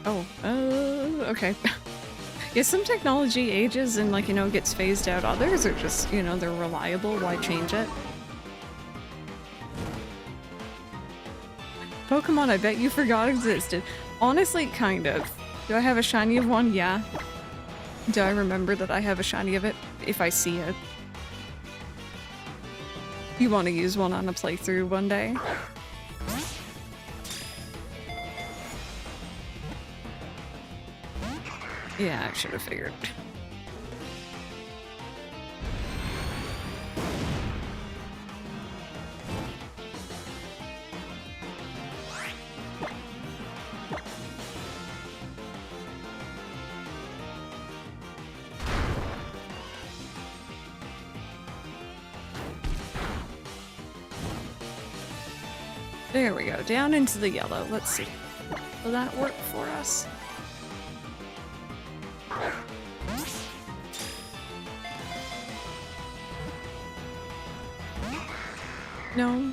Oh, okay. Yeah, some technology ages and, like, you know, gets phased out. Others are just, you know, they're reliable. Why change it? Pokemon I bet you forgot existed. Honestly, kind of. Do I have a shiny of one? Yeah. Do I remember that I have a shiny of it? If I see it. You want to use one on a playthrough one day? Yeah, I should have figured. There we go, down into the yellow. Let's see. Will that work for us? No.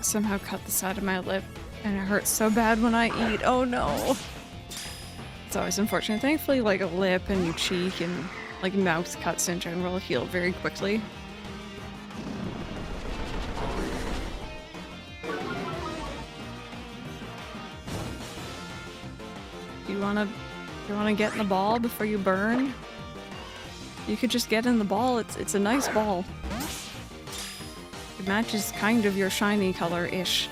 Somehow cut the side of my lip, and it hurts so bad when I eat. Oh no. It's always unfortunate. Thankfully, like, a lip and cheek and, like, mouth cuts in general heal very quickly. Do you wanna get in the ball before you burn? You could just get in the ball. It's a nice ball. It matches kind of your shiny color-ish.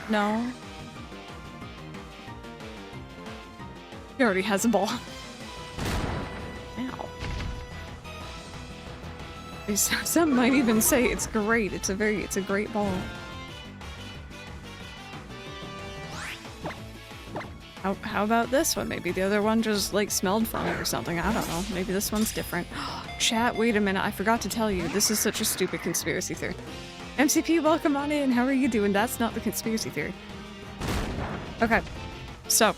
No. He already has a ball. Ow. Some might even say it's great. It's a great ball. How about this one? Maybe the other one just, like, smelled funny or something. I don't know. Maybe this one's different. Chat, wait a minute. I forgot to tell you. This is such a stupid conspiracy theory. MCP, welcome on in. How are you doing? That's not the conspiracy theory. Okay. So,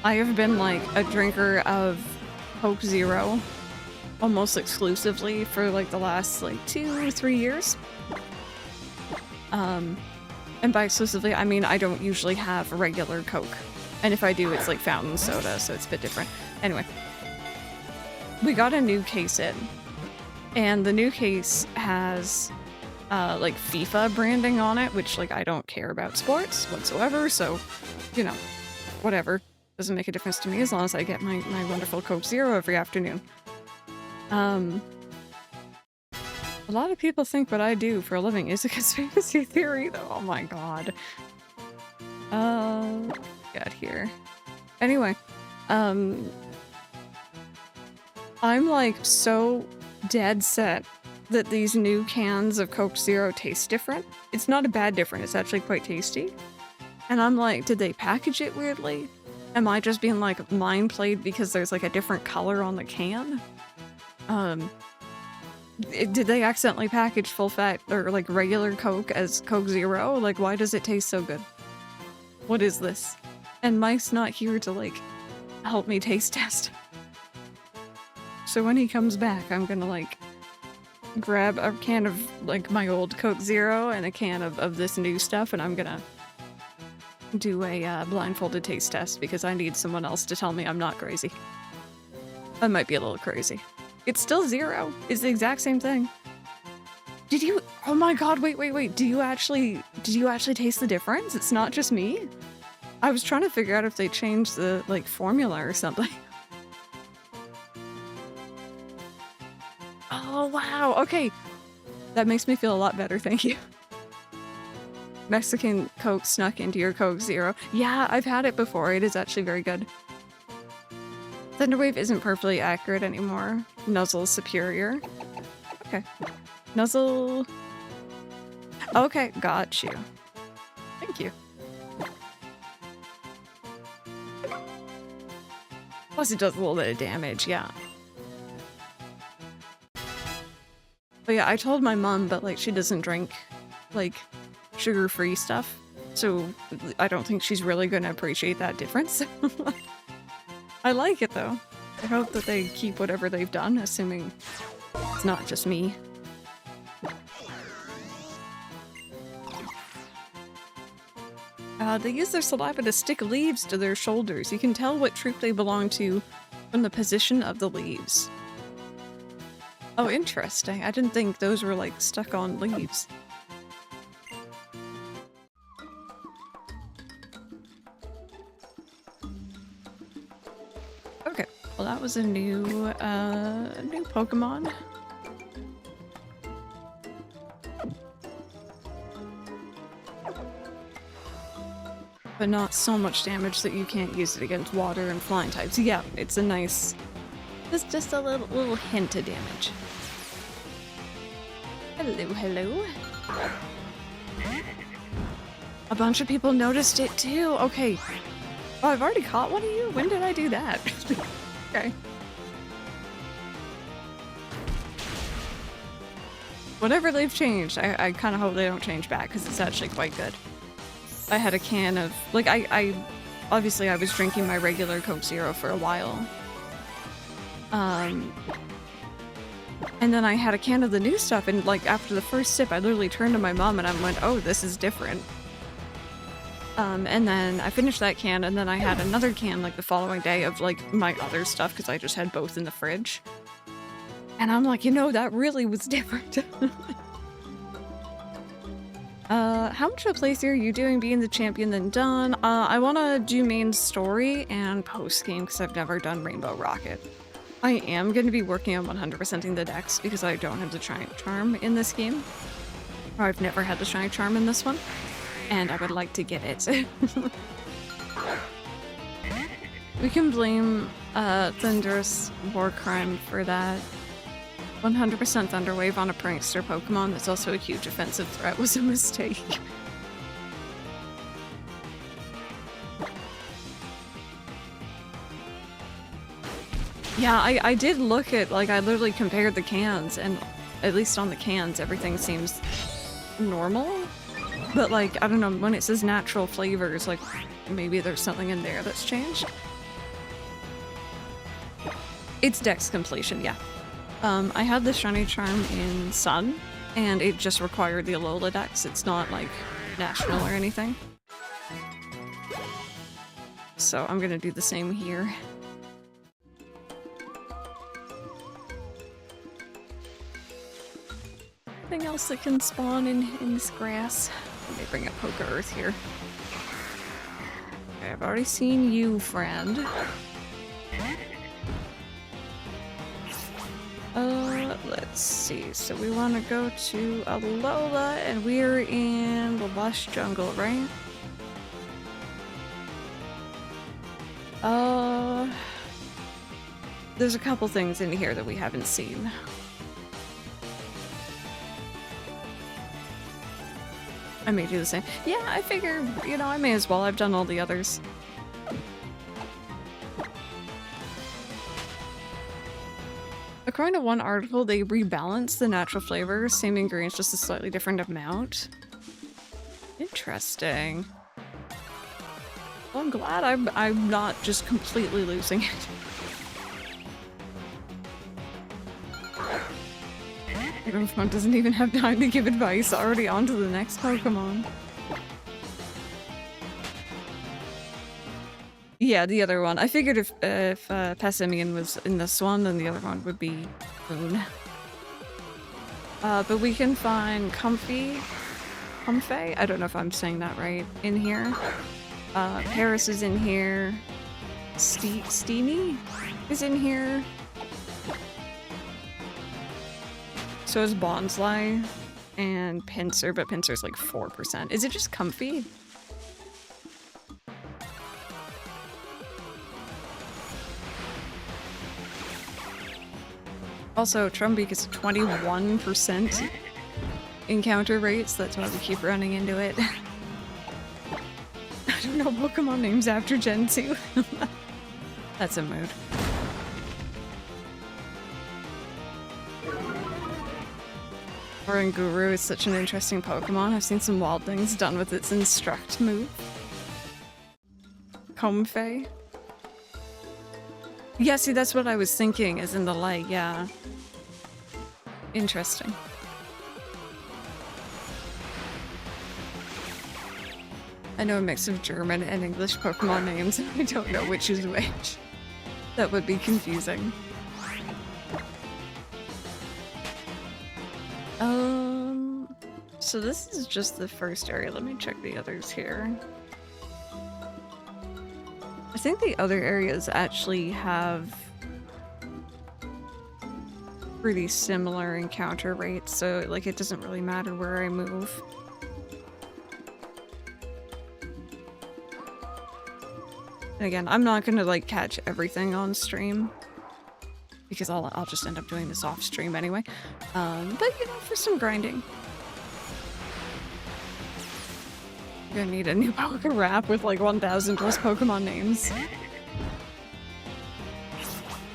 I have been, like, a drinker of Coke Zero almost exclusively for, like, the last, like, 2 or 3 years. And by exclusively, I mean I don't usually have a regular Coke. And if I do, it's like fountain soda, so it's a bit different. Anyway. We got a new case in. And the new case has like FIFA branding on it, which like I don't care about sports whatsoever, so you know, whatever. Doesn't make a difference to me as long as I get my wonderful Coke Zero every afternoon. A lot of people think what I do for a living is a conspiracy theory though. Oh my god. Get here. Anyway, I'm like so dead set that these new cans of Coke Zero taste different. It's not a bad different, it's actually quite tasty. And I'm like, did they package it weirdly? Am I just being like mind played because there's like a different color on the can? Did they accidentally package full fat or like regular Coke as Coke Zero? Like, why does it taste so good? What is this? And Mike's not here to like help me taste test. So when he comes back, I'm gonna like grab a can of like my old Coke Zero and a can of this new stuff, and I'm gonna do a blindfolded taste test because I need someone else to tell me I'm not crazy. I might be a little crazy. It's still zero. It's the exact same thing. Did you? Oh my god! Wait! Did you actually taste the difference? It's not just me. I was trying to figure out if they changed the like formula or something. Oh wow! Okay, that makes me feel a lot better. Thank you. Mexican Coke snuck into your Coke Zero. Yeah, I've had it before. It is actually very good. Thunderwave isn't perfectly accurate anymore. Nuzzle is superior. Okay. Nuzzle... Okay, got you. Thank you. Plus it does a little bit of damage, yeah. But yeah, I told my mom, but like she doesn't drink like sugar-free stuff. So I don't think she's really gonna appreciate that difference. I like it though. I hope that they keep whatever they've done, assuming it's not just me. They use their saliva to stick leaves to their shoulders. You can tell what troop they belong to from the position of the leaves. Oh, interesting. I didn't think those were like stuck on leaves. Okay, well that was a new Pokemon. But not so much damage that you can't use it against water and flying types. Yeah, it's a nice... It's just a little hint of damage. Hello, hello. A bunch of people noticed it too. Okay. Oh, I've already caught one of you? When did I do that? Okay. Whatever they've changed, I kind of hope they don't change back because it's actually quite good. I had a can of, like, I obviously I was drinking my regular Coke Zero for a while. And then I had a can of the new stuff, and like after the first sip, I literally turned to my mom and I went, oh, this is different. And then I finished that can, and then I had another can like the following day of like my other stuff because I just had both in the fridge. And I'm like, you know, that really was different. How much of a playthrough are you doing being the champion then done? I want to do main story and post-game because I've never done Rainbow Rocket. I am going to be working on 100%ing the Dex because I don't have the Shiny Charm in this game. Or I've never had the Shiny Charm in this one. And I would like to get it. We can blame Thunderous Warcrime for that. 100% Thunderwave on a prankster Pokemon that's also a huge offensive threat was a mistake. Yeah, I did look at, like, I literally compared the cans, and at least on the cans, everything seems normal. But, like, I don't know, when it says natural flavors, like, maybe there's something in there that's changed. It's Dex completion, yeah. I had the Shiny Charm in Sun, and it just required the Alola Dex. It's not, like, national or anything. So I'm gonna do the same here. anything else that can spawn in this grass? Let me bring up Poke Earth here. Okay, I've already seen you, friend. Let's see. So we want to go to Alola, and we're in the lush jungle, right? There's a couple things in here that we haven't seen. I may do the same. Yeah, I figure, you know, I may as well. I've done all the others. According to one article, they rebalance the natural flavors, same ingredients, just a slightly different amount. Interesting. Well, I'm glad I'm not just completely losing it. Everyone doesn't even have time to give advice, already on to the next Pokemon. Yeah, the other one. I figured if Passimian was in this one, then the other one would be Boone. But we can find Comfey? I don't know if I'm saying that right, in here. Paris is in here. Steamy is in here. So is Bonsly and Pinsir, but Pinsir's like 4%. Is it just Comfey? Also, Trumbeak is 21% encounter rates, that's why we keep running into it. I don't know Pokemon names after Gen 2. That's a mood. Oranguru is such an interesting Pokemon. I've seen some wild things done with its Instruct move. Comfey. Yeah, see, that's what I was thinking, is in the light, yeah. Interesting. I know a mix of German and English Pokemon names, and I don't know which is which. That would be confusing. So this is just the first area. Let me check the others here. I think the other areas actually have pretty similar encounter rates, so like it doesn't really matter where I move. And again, I'm not gonna like catch everything on stream because I'll just end up doing this off stream anyway. But you know, for some grinding. Gonna need a new Poke Rap with like 1,000 plus Pokemon names.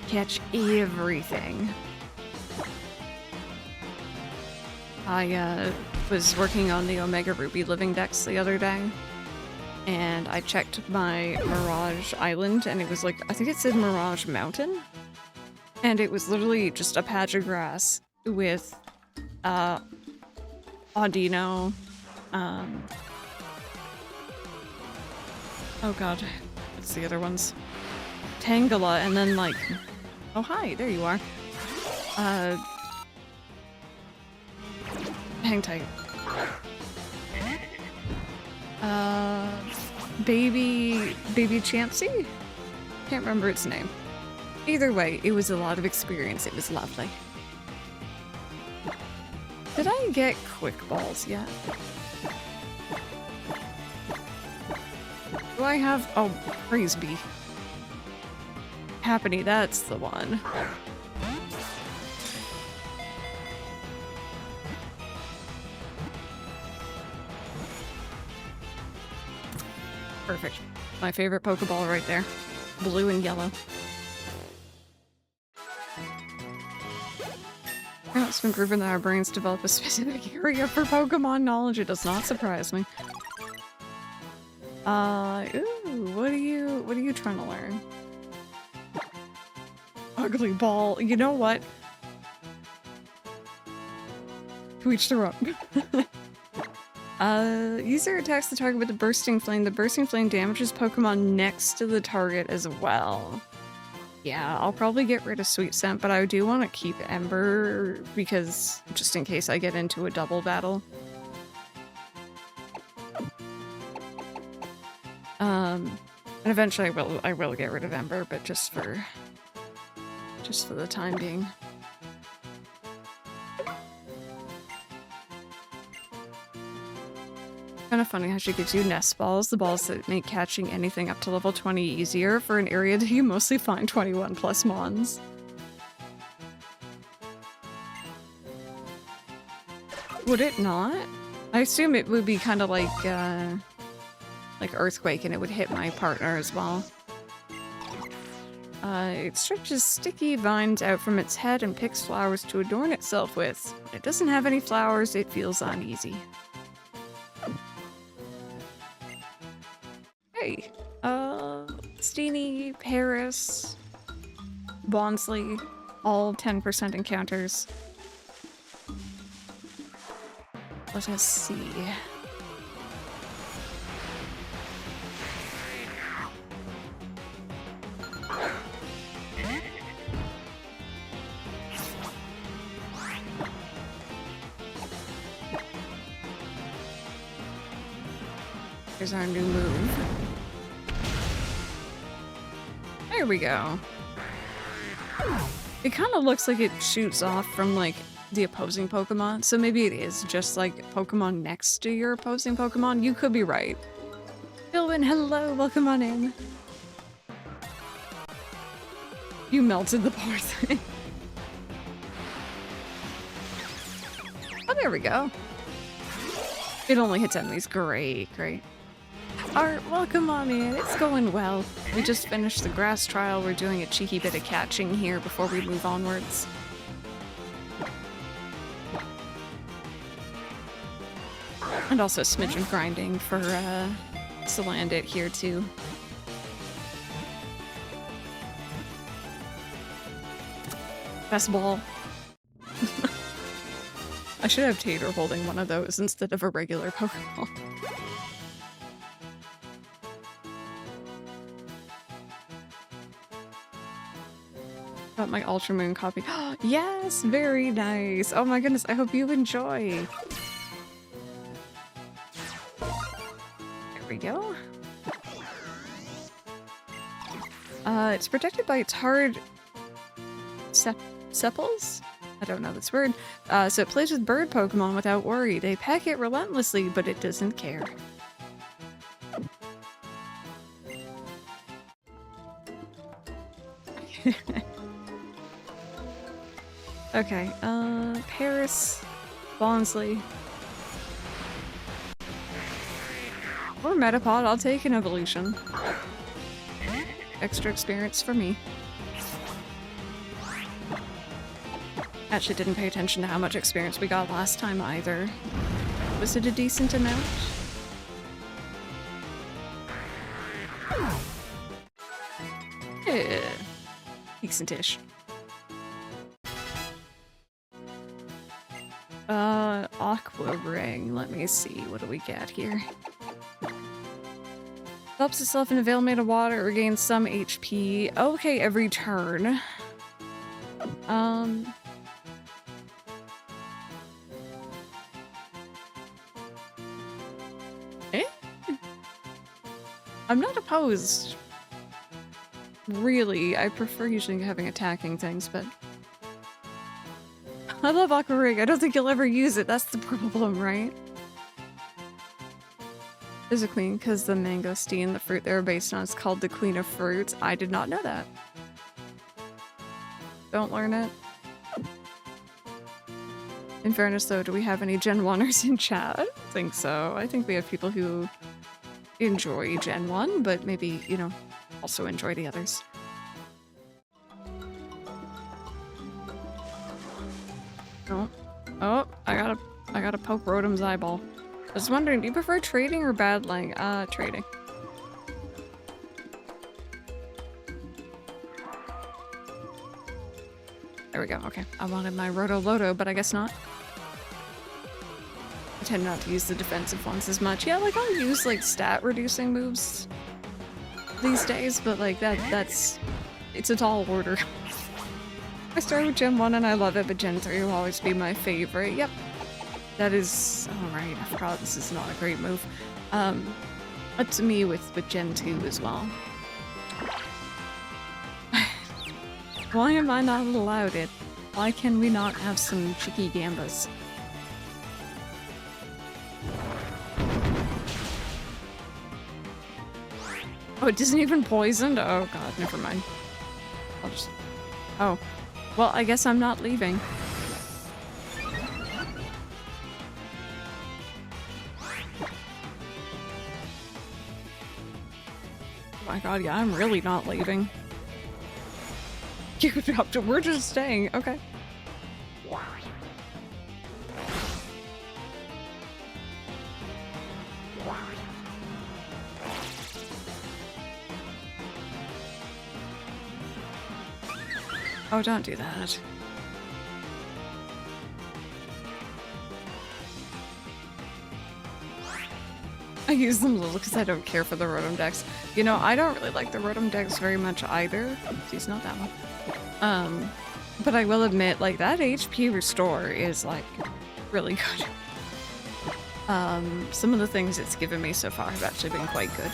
Catch everything. I was working on the Omega Ruby Living Dex the other day, and I checked my Mirage Island, and it was like, I think it said Mirage Mountain, and it was literally just a patch of grass with Audino, oh god, what's the other ones? Tangela, and then like, oh hi, there you are. Hang tight. Baby Chansey? Can't remember its name. Either way, it was a lot of experience. It was lovely. Did I get Quick Balls yet? Do I have... Oh, praise be. Happiny, that's the one. Perfect. My favorite Pokeball right there. Blue and yellow. Oh, it's been proven that our brains develop a specific area for Pokemon knowledge. It does not surprise me. Ooh, what are you trying to learn? Ugly ball. You know what? To each their own. User attacks the target with the bursting flame. The bursting flame damages Pokemon next to the target as well. Yeah, I'll probably get rid of Sweet Scent, but I do want to keep Ember because just in case I get into a double battle. And eventually I will get rid of Ember, but just for the time being. Kind of funny how she gives you nest balls, the balls that make catching anything up to level 20 easier for an area that you mostly find 21 plus mons. Would it not? I assume it would be kind of like Earthquake, and it would hit my partner as well. It stretches sticky vines out from its head and picks flowers to adorn itself with. When it doesn't have any flowers, it feels uneasy. Hey, Steenie, Paris, Bonsley, all 10% encounters. Let us see. Here's our new move. There we go. It kind of looks like it shoots off from, like, the opposing Pokemon, so maybe it is just, like, Pokemon next to your opposing Pokemon. You could be right. Philwin, hello, welcome on in. You melted the poor thing. Oh, there we go. It only hits enemies. Great, great. Art, welcome on in. It's going well. We just finished the grass trial. We're doing a cheeky bit of catching here before we move onwards. And also a smidge of grinding for Salandit here too. Best ball. I should have Tater holding one of those instead of a regular Pokeball. Got my Ultra Moon copy. Yes, very nice. Oh my goodness, I hope you enjoy. There we go. It's protected by its hard sepals? I don't know this word. So it plays with bird Pokemon without worry. They peck it relentlessly, but it doesn't care. Okay, Paris, Bonsley. Or Metapod, I'll take an evolution. Extra experience for me. Actually didn't pay attention to how much experience we got last time either. Was it a decent amount? Yeah. Decent-ish. Aqua Ring. Let me see. What do we get here? Helps itself in a veil made of water, regains some HP. Okay, every turn. I'm not opposed. Really, I prefer usually having attacking things, but... I love Aqua Ring. I don't think you'll ever use it. That's the problem, right? There's a queen because the mangosteen, the fruit they're based on, is called the Queen of Fruits. I did not know that. Don't learn it. In fairness, though, do we have any Gen 1ers in chat? I don't think so. I think we have people who enjoy Gen 1, but maybe, you know, also enjoy the others. Oh, oh, I gotta poke Rotom's eyeball. I was wondering, do you prefer trading or battling? Trading. There we go, okay. I wanted my Roto-Loto, but I guess not. I tend not to use the defensive ones as much. Yeah, like, I'll use, like, stat-reducing moves these days, but, like, that's It's a tall order. I started with Gen 1 and I love it, but Gen 3 will always be my favorite. Yep. That is... Alright, I forgot this is not a great move. Up to me with Gen 2 as well. Why am I not allowed it? Why can we not have some cheeky gambas? Oh, it isn't even poisoned? Oh god, never mind. I'll just... Oh. Well, I guess I'm not leaving. Oh my god, yeah, I'm really not leaving. You dropped it. We're just staying. Okay. Oh, don't do that. I use them little because I don't care for the Rotom Dex. You know, I don't really like the Rotom Dex very much either. Oopsies, not that one. But I will admit, like, that HP restore is, like, really good. Some of the things it's given me so far have actually been quite good.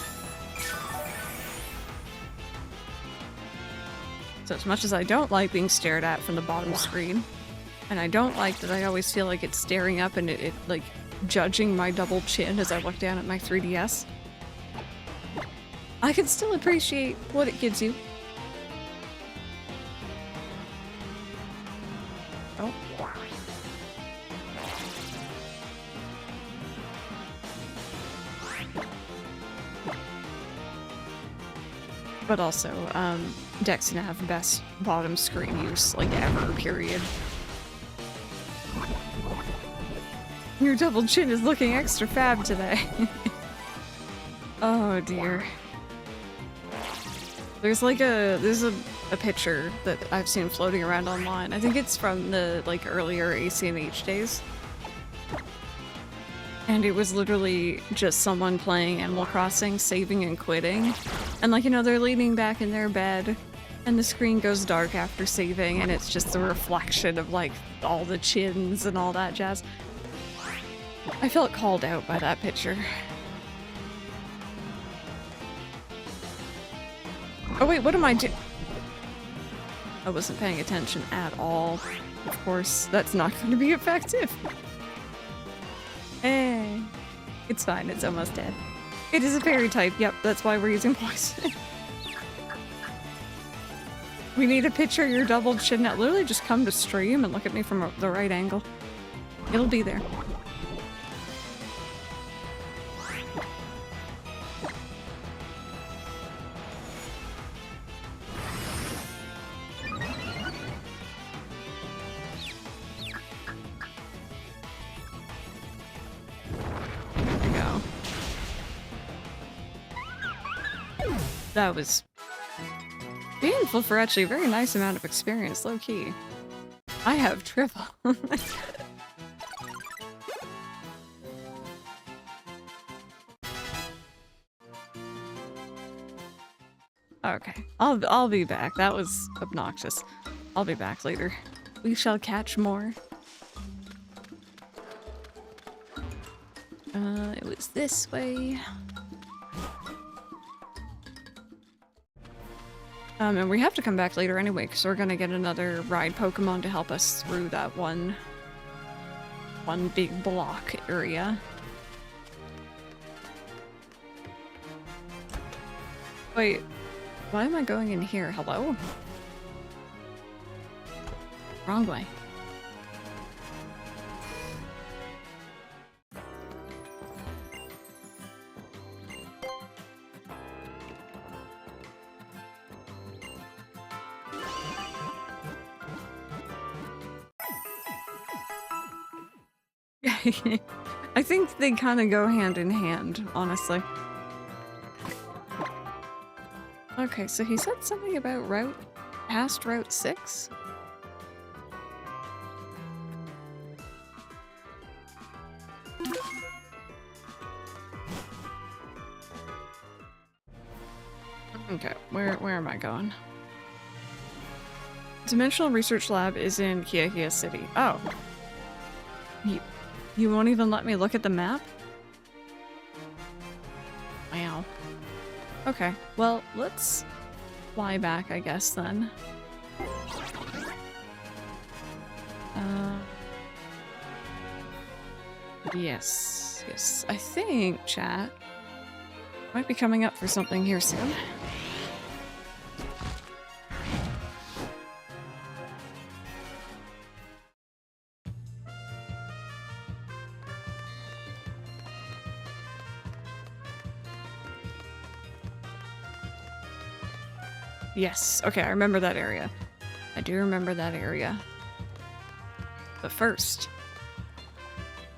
So as much as I don't like being stared at from the bottom screen, and I don't like that I always feel like it's staring up and it like, judging my double chin as I look down at my 3DS, I can still appreciate what it gives you. Oh. But also, Dex gonna have best bottom screen use, like, ever, period. Your double chin is looking extra fab today. Oh dear. There's like there's a picture that I've seen floating around online. I think it's from the, like, earlier ACNH days. And it was literally just someone playing Animal Crossing, saving and quitting. And, like, you know, they're leaning back in their bed, and the screen goes dark after saving, and it's just a reflection of, like, all the chins and all that jazz. I felt called out by that picture. Oh wait, what am I doing? I wasn't paying attention at all. Of course, that's not going to be effective. Hey, it's fine, it's almost dead. It is a fairy type, yep, that's why we're using poison. We need a picture of your double chin. Now, literally just come to stream and look at me from the right angle. It'll be there. That was painful for actually a very nice amount of experience, low-key. I have triple. Okay, I'll be back. That was obnoxious. I'll be back later. We shall catch more. It was this way. And we have to come back later anyway, because we're gonna get another ride Pokemon to help us through that one big block area. Wait, why am I going in here? Hello? Wrong way. I think they kind of go hand in hand, honestly. Okay, so he said something about past Route 6? Okay, where am I going? Dimensional Research Lab is in Kia City. Oh. You won't even let me look at the map? Wow. Okay, well, let's fly back, I guess, then. Yes. I think, chat, might be coming up for something here soon. Yes, okay, I remember that area. I do remember that area. But first...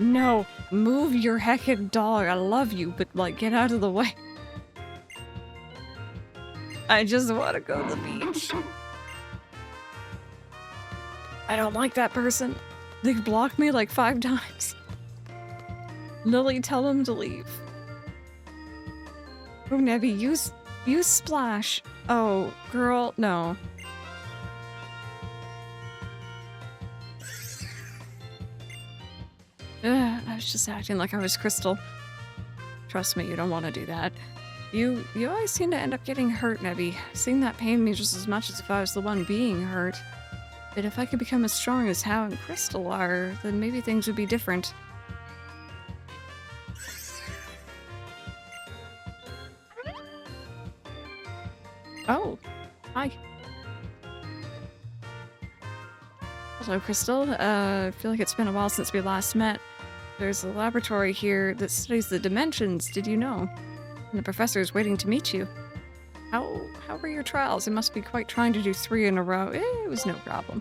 No! Move your heckin' dog! I love you, but, like, get out of the way. I just want to go to the beach. I don't like that person. They've blocked me like 5 times. Lily, tell them to leave. Oh, Nebby, use Splash. Oh, girl, no. I was just acting like I was Crystal. Trust me, you don't want to do that. You always seem to end up getting hurt, Nebby. Seeing that pained me just as much as if I was the one being hurt. But if I could become as strong as Hao and Crystal are, then maybe things would be different. Oh, hi. Hello, Crystal. I feel like it's been a while since we last met. There's a laboratory here that studies the dimensions, did you know? And the professor is waiting to meet you. How were your trials? It must be quite trying to do 3 in a row. It was no problem.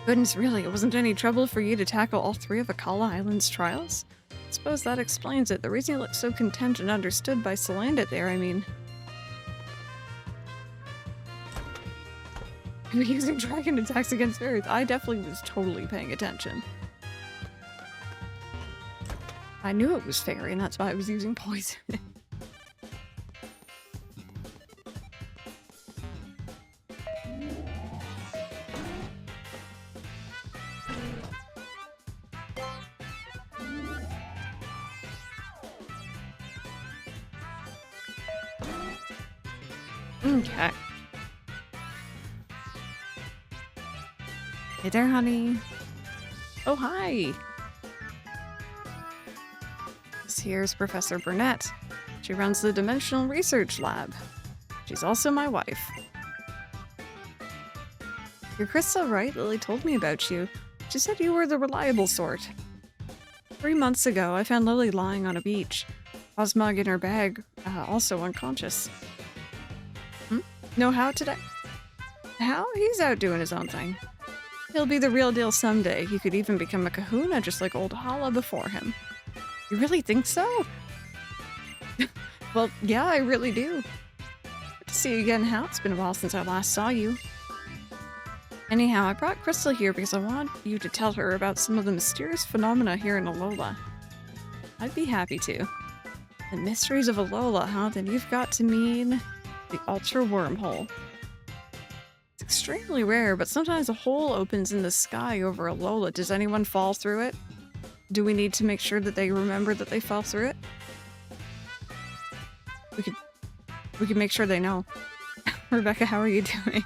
Goodness, really, it wasn't any trouble for you to tackle all 3 of Akala Island's trials? I suppose that explains it. The reason you look so content and understood by Salandit there, I mean. You're using dragon attacks against Earth. I definitely was totally paying attention. I knew it was fairy, and that's why I was using poison. Okay. Hey there, honey. Oh, hi. This here's Professor Burnett. She runs the Dimensional Research Lab. She's also my wife. You're Crystal, right? Lily told me about you. She said you were the reliable sort. 3 months ago, I found Lily lying on a beach. Osmug in her bag, also unconscious. No Hao today? Hao? He's out doing his own thing. He'll be the real deal someday. He could even become a kahuna just like old Hala before him. You really think so? Well, yeah, I really do. Good to see you again, Hao. It's been a while since I last saw you. Anyhow, I brought Crystal here because I want you to tell her about some of the mysterious phenomena here in Alola. I'd be happy to. The mysteries of Alola, huh? Then you've got to mean the Ultra Wormhole. It's extremely rare, but sometimes a hole opens in the sky over Alola. Does anyone fall through it? Do we need to make sure that they remember that they fell through it? We could make sure they know. Rebecca, how are you doing?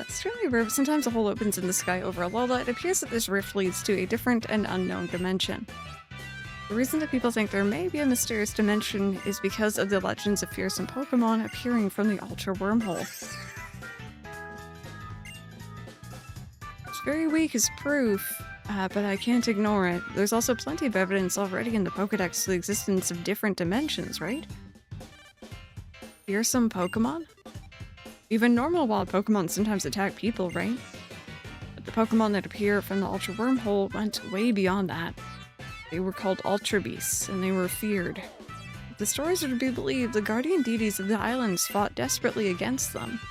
Extremely rare, but sometimes a hole opens in the sky over Alola. It appears that this rift leads to a different and unknown dimension. The reason that people think there may be a mysterious dimension is because of the legends of fearsome Pokémon appearing from the Ultra Wormhole. It's very weak as proof, but I can't ignore it. There's also plenty of evidence already in the Pokédex to the existence of different dimensions, right? Fearsome Pokémon? Even normal wild Pokémon sometimes attack people, right? But the Pokémon that appear from the Ultra Wormhole went way beyond that. They were called Ultra Beasts, and they were feared. If the stories are to be believed, the guardian deities of the islands fought desperately against them.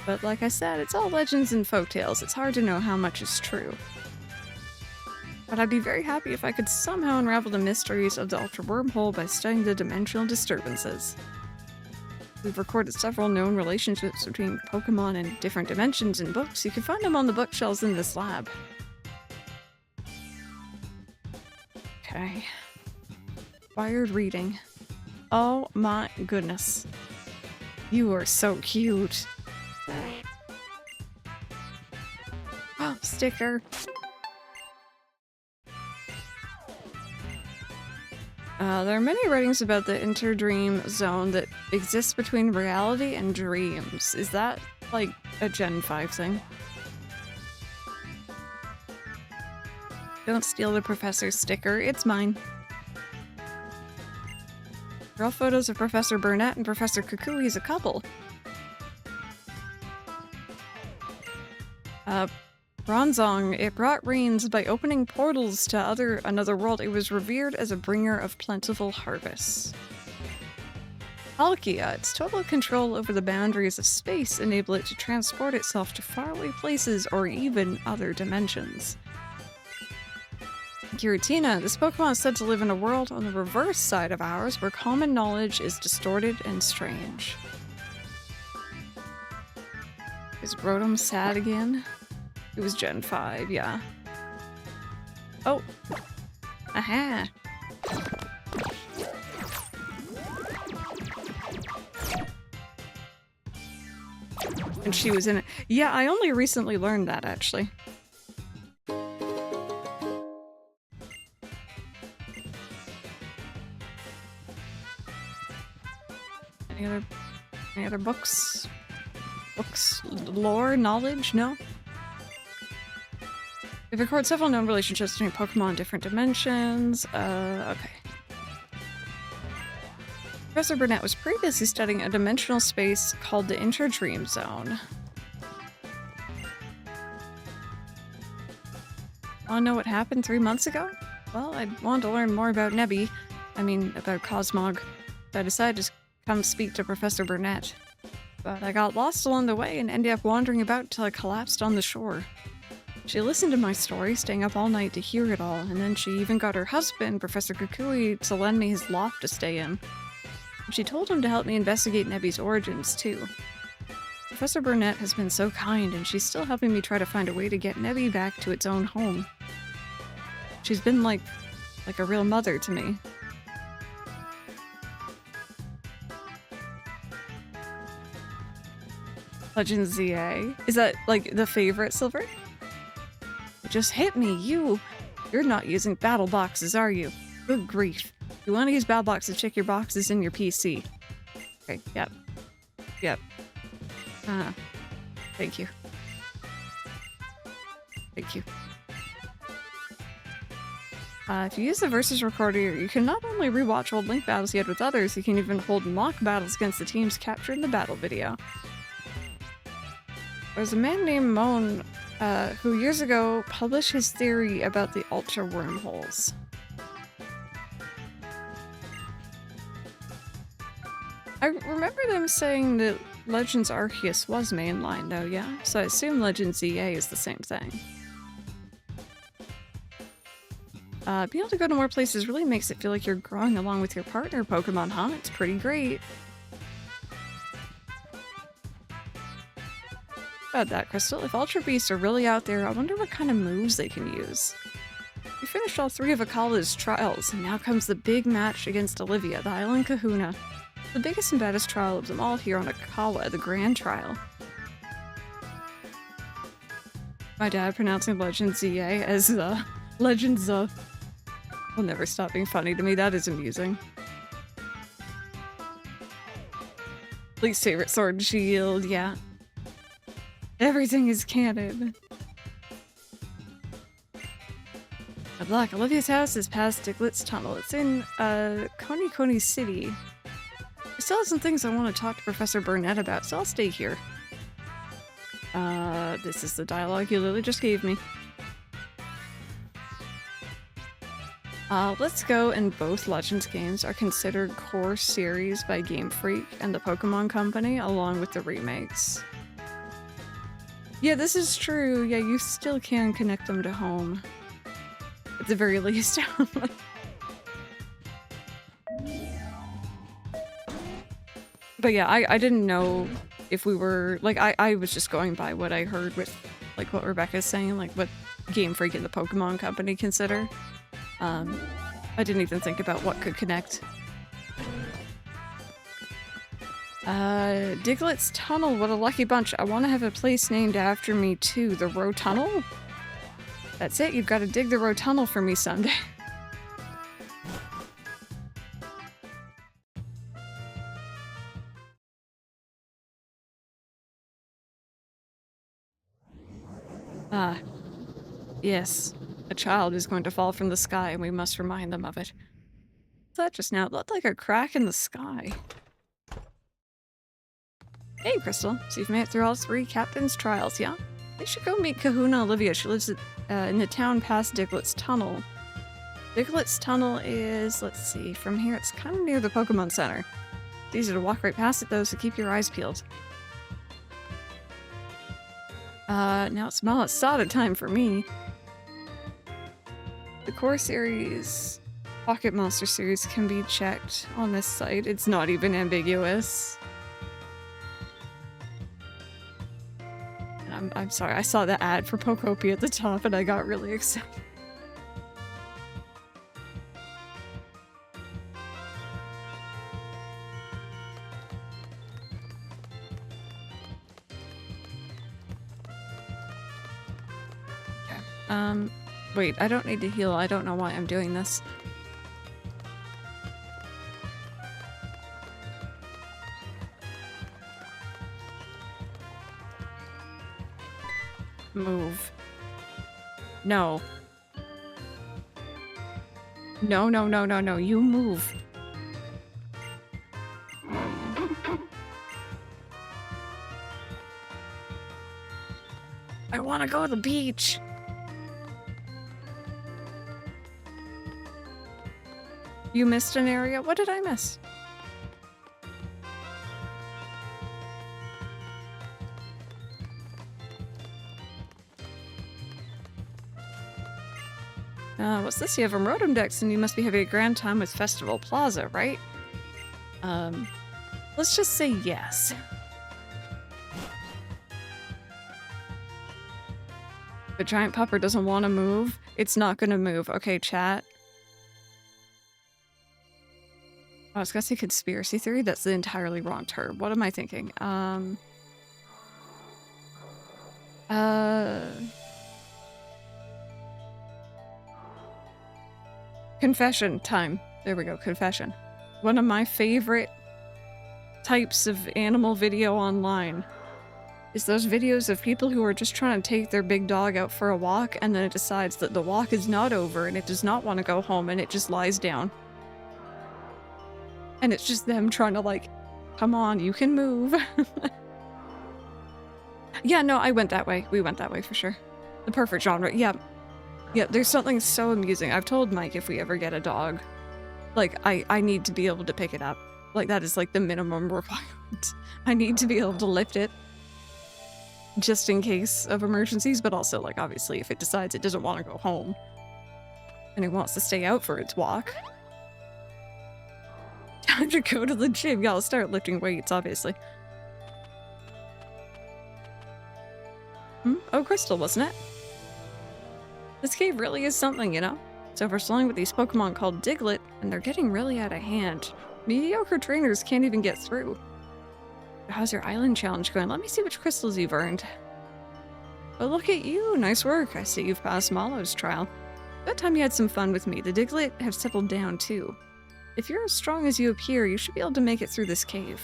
But like I said, it's all legends and folktales. It's hard to know how much is true. But I'd be very happy if I could somehow unravel the mysteries of the Ultra Wormhole by studying the dimensional disturbances. We've recorded several known relationships between Pokemon and different dimensions in books. You can find them on the bookshelves in this lab. Okay. Inspired reading. Oh my goodness. You are so cute. Oh, sticker. There are many writings about the interdream zone that exists between reality and dreams. Is that like a Gen 5 thing? Don't steal the professor's sticker, it's mine. Draw photos of Professor Burnett and Professor Kukui as a couple. Bronzong, it brought rains by opening portals to another world. It was revered as a bringer of plentiful harvests. Palkia, its total control over the boundaries of space enable it to transport itself to faraway places or even other dimensions. Giratina, this Pokemon is said to live in a world on the reverse side of ours where common knowledge is distorted and strange. Is Rotom sad again? It was Gen 5, yeah. Oh! Aha! And she was in it. Yeah, I only recently learned that, actually. Any other books? Books? Lore? Knowledge? No? We've recorded several known relationships between Pokemon in different dimensions. Okay. Professor Burnett was previously studying a dimensional space called the Interdream Zone. Wanna know what happened 3 months ago? Well, I wanted to learn more about Nebby. About Cosmog. So I decided to come speak to Professor Burnett. But I got lost along the way and ended up wandering about till I collapsed on the shore. She listened to my story, staying up all night to hear it all, and then she even got her husband, Professor Kukui, to lend me his loft to stay in. She told him to help me investigate Nebby's origins, too. Professor Burnett has been so kind, and she's still helping me try to find a way to get Nebby back to its own home. She's been like a real mother to me. Legend ZA. Is that, like, the favorite silver? Just hit me, You're not using battle boxes, are you? Good grief. You want to use battle boxes, check your boxes in your PC. Okay, yep. Yep. Thank you. Thank you. If you use the Versus Recorder, you can not only rewatch old Link battles you had with others, you can even hold mock battles against the teams captured in the battle video. There's a man named Moan who years ago published his theory about the Ultra Wormholes. I remember them saying that Legends Arceus was mainline though, yeah? So I assume Legends ZA is the same thing. Being able to go to more places really makes it feel like you're growing along with your partner Pokemon, huh? It's pretty great. About that, Crystal. If Ultra Beasts are really out there, I wonder what kind of moves they can use. We finished all 3 of Akala's trials, and now comes the big match against Olivia, the Island Kahuna. The biggest and baddest trial of them all here on Akala, the Grand Trial. My dad pronouncing Legend ZA as Legends will never stop being funny to me. That is amusing. Least favorite sword and shield, yeah. Everything is canon. Good luck. Olivia's house is past Diglett's tunnel. It's in Coney City. I still have some things I want to talk to Professor Burnett about, so I'll stay here. This is the dialogue you literally just gave me. Let's Go and both Legends games are considered core series by Game Freak and the Pokemon Company, along with the remakes. Yeah, this is true. Yeah, you still can connect them to home. At the very least. But yeah, I didn't know if we were, like, I was just going by what I heard with, like, what Rebecca's saying, like, what Game Freak and the Pokemon Company consider. I didn't even think about what could connect. Diglett's Tunnel, what a lucky bunch. I want to have a place named after me too. The Row Tunnel? That's it, you've got to dig the Row Tunnel for me someday. Ah, yes. A child is going to fall from the sky and we must remind them of it. That just now looked like a crack in the sky. Hey, Crystal. So you've made it through all 3 captain's trials, yeah? We should go meet Kahuna Olivia. She lives in the town past Diglett's Tunnel. Diglett's Tunnel is, let's see, from here it's kind of near the Pokemon Center. It's easy to walk right past it though, so keep your eyes peeled. Now it's Malasada time for me. The core series, Pocket Monster series can be checked on this site. It's not even ambiguous. And I'm sorry, I saw the ad for Pokopia at the top and I got really excited. Wait, I don't need to heal. I don't know why I'm doing this. Move. No. No, no, no, no, no. You move. I want to go to the beach. You missed an area? What did I miss? What's this? You have a Rotom Dex and you must be having a grand time with Festival Plaza, right? Let's just say yes. The giant pupper doesn't want to move. It's not gonna move. Okay, chat. I was gonna say conspiracy theory. That's the entirely wrong term. What am I thinking? Confession time. There we go, confession. One of my favorite types of animal video online is those videos of people who are just trying to take their big dog out for a walk and then it decides that the walk is not over and it does not want to go home and it just lies down. And it's just them trying to like, come on, you can move. Yeah, no, I went that way. We went that way for sure. The perfect genre, yeah. Yeah, there's something so amusing. I've told Mike if we ever get a dog, like, I need to be able to pick it up. Like, that is like the minimum requirement. I need to be able to lift it. Just in case of emergencies, but also, like, obviously if it decides it doesn't want to go home and it wants to stay out for its walk. Time to go to the gym. Yeah, I'll start lifting weights, obviously. Oh, Crystal, wasn't it? This cave really is something, you know? It's overflowing with these Pokemon called Diglett, and they're getting really out of hand. Mediocre trainers can't even get through. How's your island challenge going? Let me see which crystals you've earned. Oh, look at you. Nice work. I see you've passed Mallow's trial. That time you had some fun with me. The Diglett have settled down, too. If you're as strong as you appear, you should be able to make it through this cave.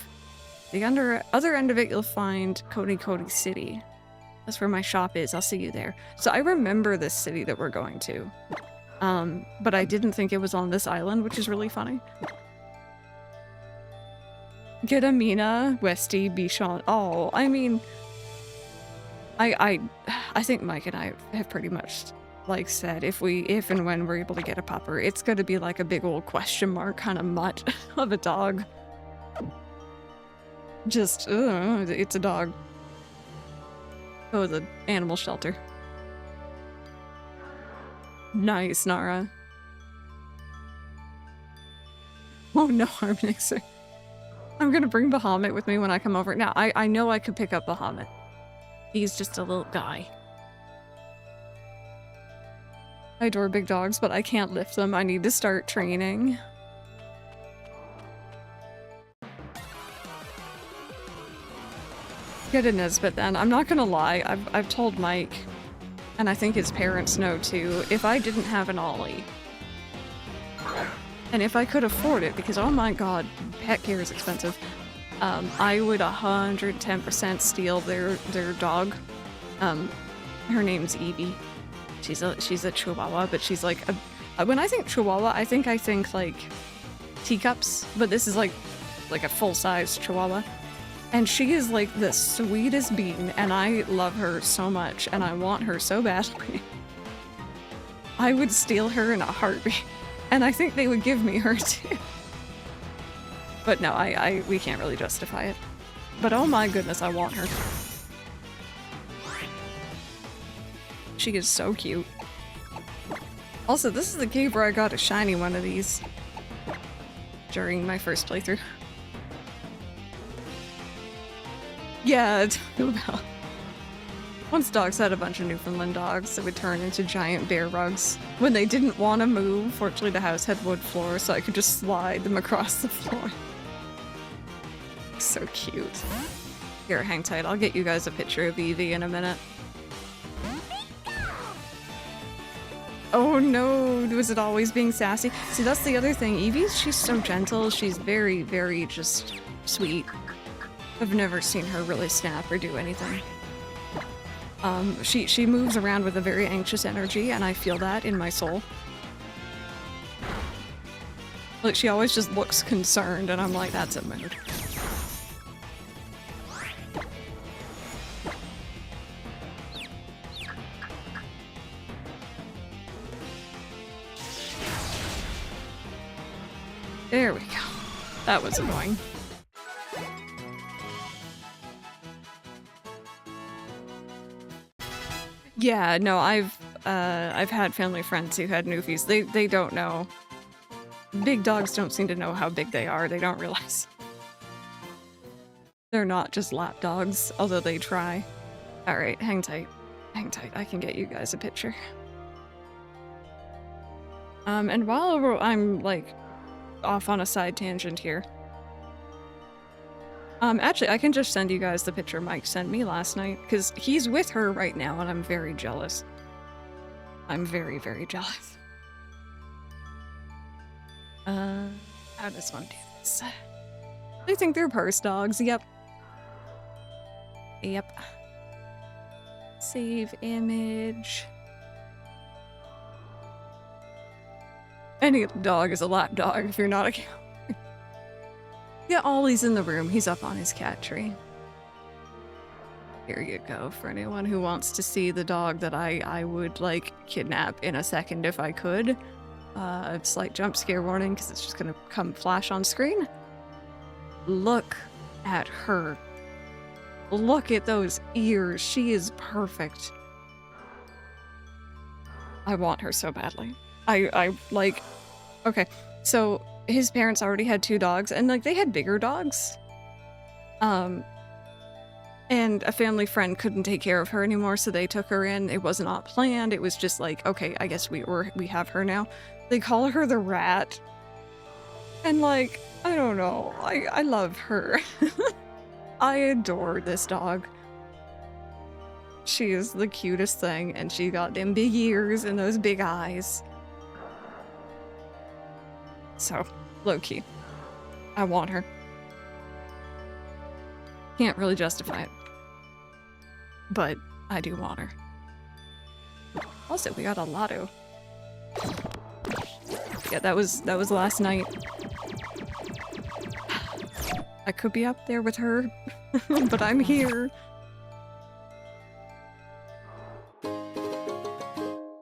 The other end of it, you'll find Cody City. That's where my shop is. I'll see you there. So I remember this city that we're going to. But I didn't think it was on this island, which is really funny. Get Amina, Westy, Bichon. Oh, I mean, I think Mike and I have pretty much, like, said if and when we're able to get a pupper, it's gonna be like a big old question mark kind of mutt of a dog. Just, it's a dog. Oh, the animal shelter. Nice, Nara. Oh no, Harmonixer. I'm gonna bring Bahamut with me when I come over. Now, I know I could pick up Bahamut. He's just a little guy. I adore big dogs, but I can't lift them. I need to start training. Get a Nesbit then. I'm not gonna lie, I've told Mike, and I think his parents know too, if I didn't have an Ollie, and if I could afford it, because oh my god, pet care is expensive, I would 110% steal their dog. Her name's Evie. She's a Chihuahua, but she's like when I think Chihuahua, I think like teacups, but this is like a full-size Chihuahua. And she is like the sweetest bean, and I love her so much, and I want her so badly. I would steal her in a heartbeat, and I think they would give me her too. But no, we can't really justify it. But oh my goodness, I want her. She is so cute. Also, this is the cave where I got a shiny one of these during my first playthrough. Yeah, well, once dogs had a bunch of Newfoundland dogs that would turn into giant bear rugs. When they didn't want to move, fortunately the house had wood floor, so I could just slide them across the floor. So cute. Here, hang tight. I'll get you guys a picture of Evie in a minute. Oh no, was it always being sassy? See, that's the other thing. She's so gentle. She's very, very just sweet. I've never seen her really snap or do anything. She moves around with a very anxious energy, and I feel that in my soul. Like, she always just looks concerned, and I'm like, that's a mood. There we go. That was annoying. Yeah, no, I've had family friends who had Newfies. They don't know. Big dogs don't seem to know how big they are. They don't realize. They're not just lap dogs, although they try. Alright, hang tight. Hang tight. I can get you guys a picture. And while I'm, like, off on a side tangent here. Actually, I can just send you guys the picture Mike sent me last night, because he's with her right now, and I'm very jealous. I'm very, very jealous. How does one do this? They think they're purse dogs, yep. Yep. Save image. Any dog is a lap dog if you're not a cow. Yeah, Ollie's in the room. He's up on his cat tree. Here you go, for anyone who wants to see the dog that I would, like, kidnap in a second if I could. A slight jump scare warning, because it's just gonna come flash on screen. Look at her. Look at those ears. She is perfect. I want her so badly. I like... Okay, so... his parents already had 2 dogs, and, like, they had bigger dogs. And a family friend couldn't take care of her anymore, so they took her in. It was not planned. It was just like, okay, I guess we have her now. They call her the Rat. And, like, I don't know. I love her. I adore this dog. She is the cutest thing, and she got them big ears and those big eyes. So, low-key. I want her. Can't really justify it. But I do want her. Also, we got a lotto. Yeah, that was last night. I could be up there with her, but I'm here.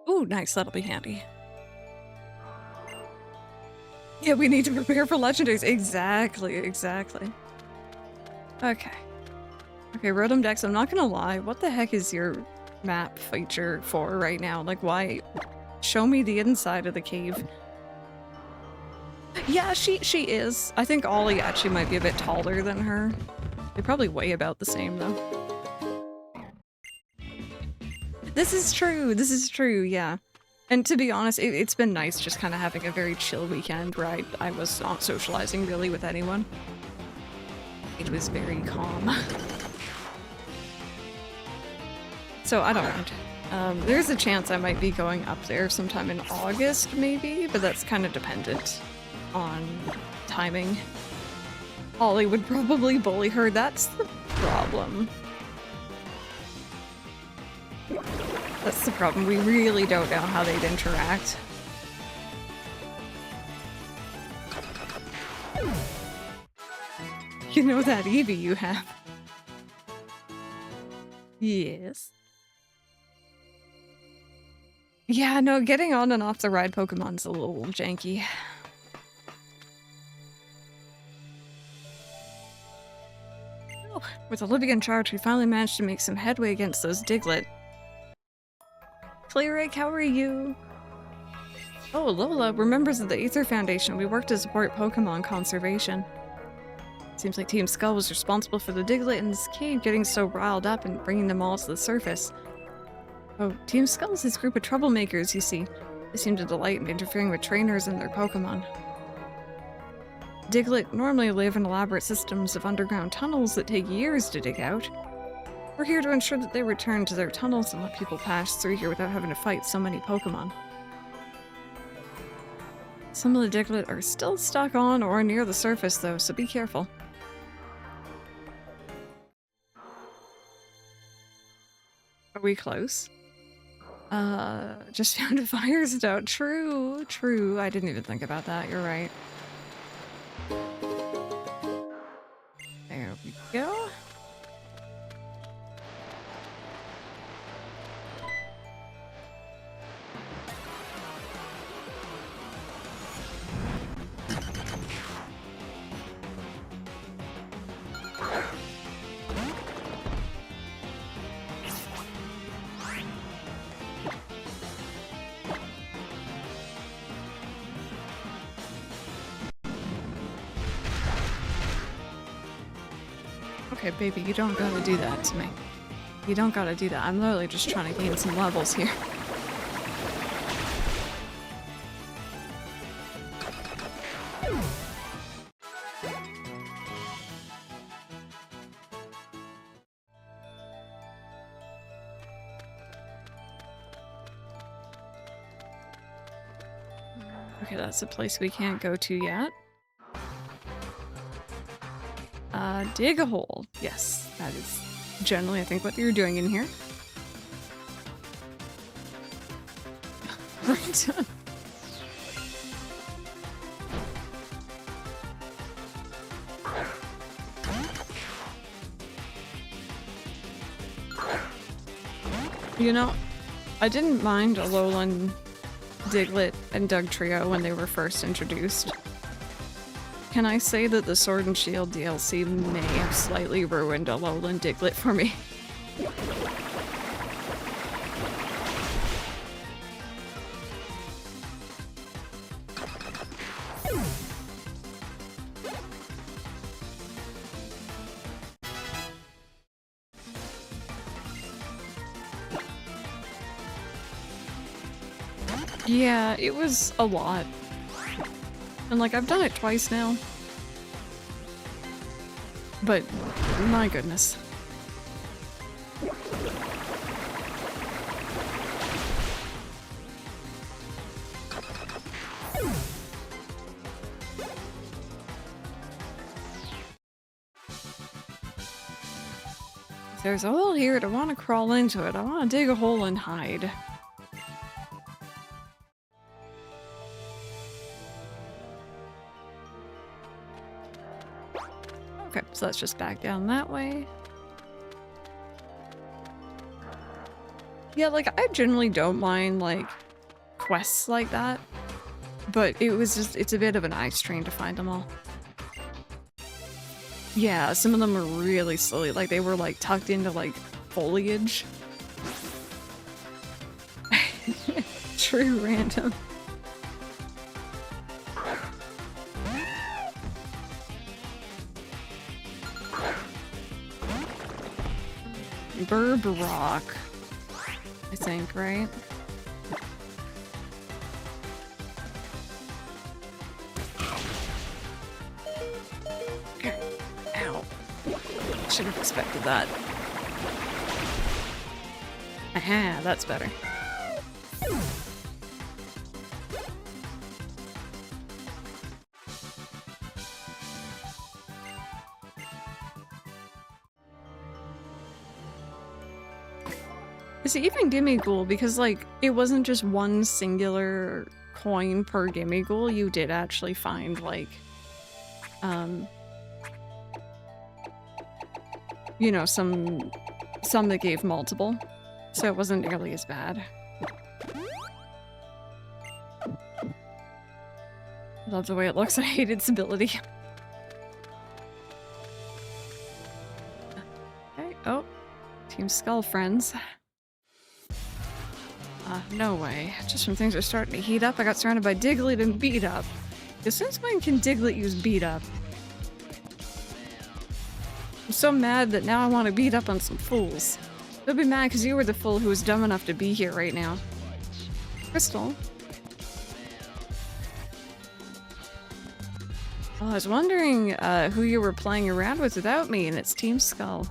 Ooh, nice, that'll be handy. Yeah, we need to prepare for legendaries. Exactly. Okay. Okay, Living Dex, I'm not gonna lie. What the heck is your map feature for right now? Like, why? Show me the inside of the cave. Yeah, she is. I think Ollie actually might be a bit taller than her. They probably weigh about the same, though. This is true, yeah. And to be honest, it's been nice just kind of having a very chill weekend where I was not socializing really with anyone. It was very calm. So I don't know. There's a chance I might be going up there sometime in August, maybe, but that's kind of dependent on timing. Ollie would probably bully her, that's the problem. That's the problem, we really don't know how they'd interact. You know that Eevee you have? Yes. Yeah, no, getting on and off the ride Pokemon's a little janky. Oh, with Olivia in charge, we finally managed to make some headway against those Diglett. Clearic, how are you? Oh, Alola, we're members of the Aether Foundation. We work to support Pokemon conservation. Seems like Team Skull was responsible for the Diglett in this cave getting so riled up and bringing them all to the surface. Oh, Team Skull is this group of troublemakers, you see. They seem to delight in interfering with trainers and their Pokemon. Diglett normally live in elaborate systems of underground tunnels that take years to dig out. We're here to ensure that they return to their tunnels and let people pass through here without having to fight so many Pokemon. Some of the Diglett are still stuck on or near the surface though, so be careful. Are we close? Just found a fire stone. True. I didn't even think about that. You're right. There we go. Okay, baby, you don't gotta do that to me. You don't gotta do that. I'm literally just trying to gain some levels here. Okay, that's a place we can't go to yet. Dig a hole. Yes, that is generally, I think, what you're doing in here. Right. You know, I didn't mind Alolan, Diglett, and Dugtrio when they were first introduced. Can I say that the Sword and Shield DLC may have slightly ruined Alolan Diglett for me? Yeah, it was a lot. And like, I've done it twice now. But, my goodness. There's a hole here, I want to crawl into it. I want to dig a hole and hide. Okay, so let's just back down that way. Yeah, like, I generally don't mind, like, quests like that. But it was just, it's a bit of an eye strain to find them all. Yeah, some of them were really silly. Like, they were, like, tucked into, like, foliage. True random. Burb Rock, I think, right? Ow. Should have expected that. Aha, that's better. Is it even Gimme Ghoul? Because, like, it wasn't just one singular coin per Gimme Ghoul. You did actually find, like, you know, some that gave multiple. So it wasn't nearly as bad. I love the way it looks. I hate its ability. Okay, oh. Team Skull friends. No way. Just when things are starting to heat up, I got surrounded by Diglett and beat up. Since when can Diglett use beat up? I'm so mad that now I want to beat up on some fools. They'll be mad because you were the fool who was dumb enough to be here right now. Crystal. Oh, I was wondering who you were playing around with without me, and it's Team Skull.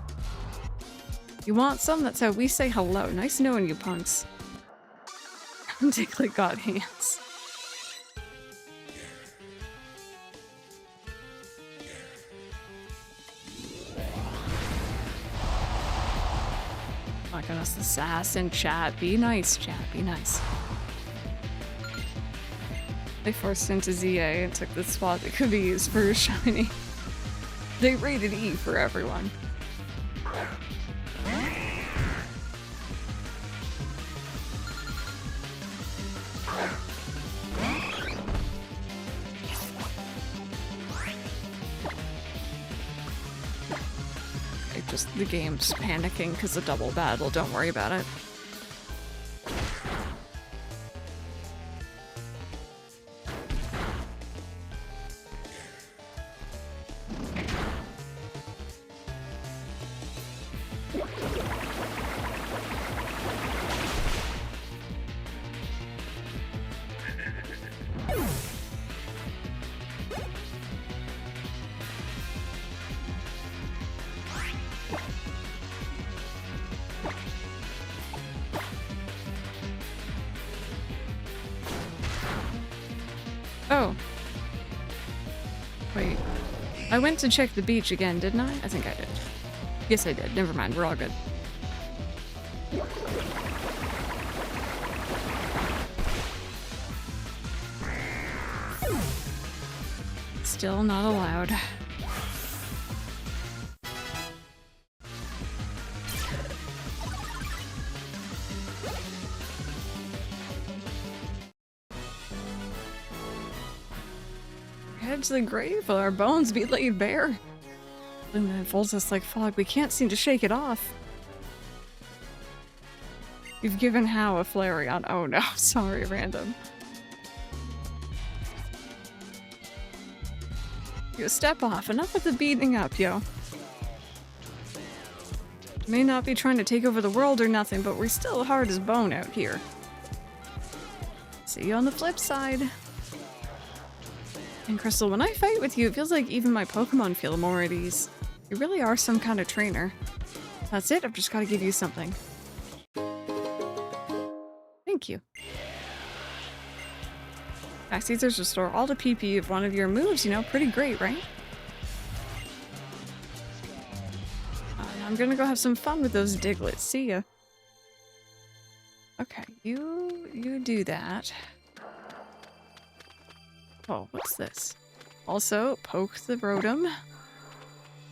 You want some? That's how we say hello. Nice knowing you, punks. Diglett got hands. Oh my goodness, the sass in chat. Be nice, chat. Be nice. They forced into ZA and took the spot that could be used for a shiny. They rated E for everyone. Just the game's panicking because of double battle. Don't worry about it. Oh. Wait. I went to check the beach again, didn't I? I think I did. Yes, I did. Never mind. We're all good. Still not allowed. Head to the grave, will our bones be laid bare? Luna folds us like fog. We can't seem to shake it off. You've given Hao a Flareon. Oh no, sorry, random. You step off. Enough with the beating up, yo. May not be trying to take over the world or nothing, but we're still hard as bone out here. See you on the flip side. And Crystal, when I fight with you, it feels like even my Pokemon feel more at ease. You really are some kind of trainer. That's it, I've just got to give you something. Thank you. Backseaters restore all the PP of one of your moves, you know, pretty great, right? I'm gonna go have some fun with those Diglets. See ya. Okay, you do that. Oh, what's this? Also, poke the Rotom.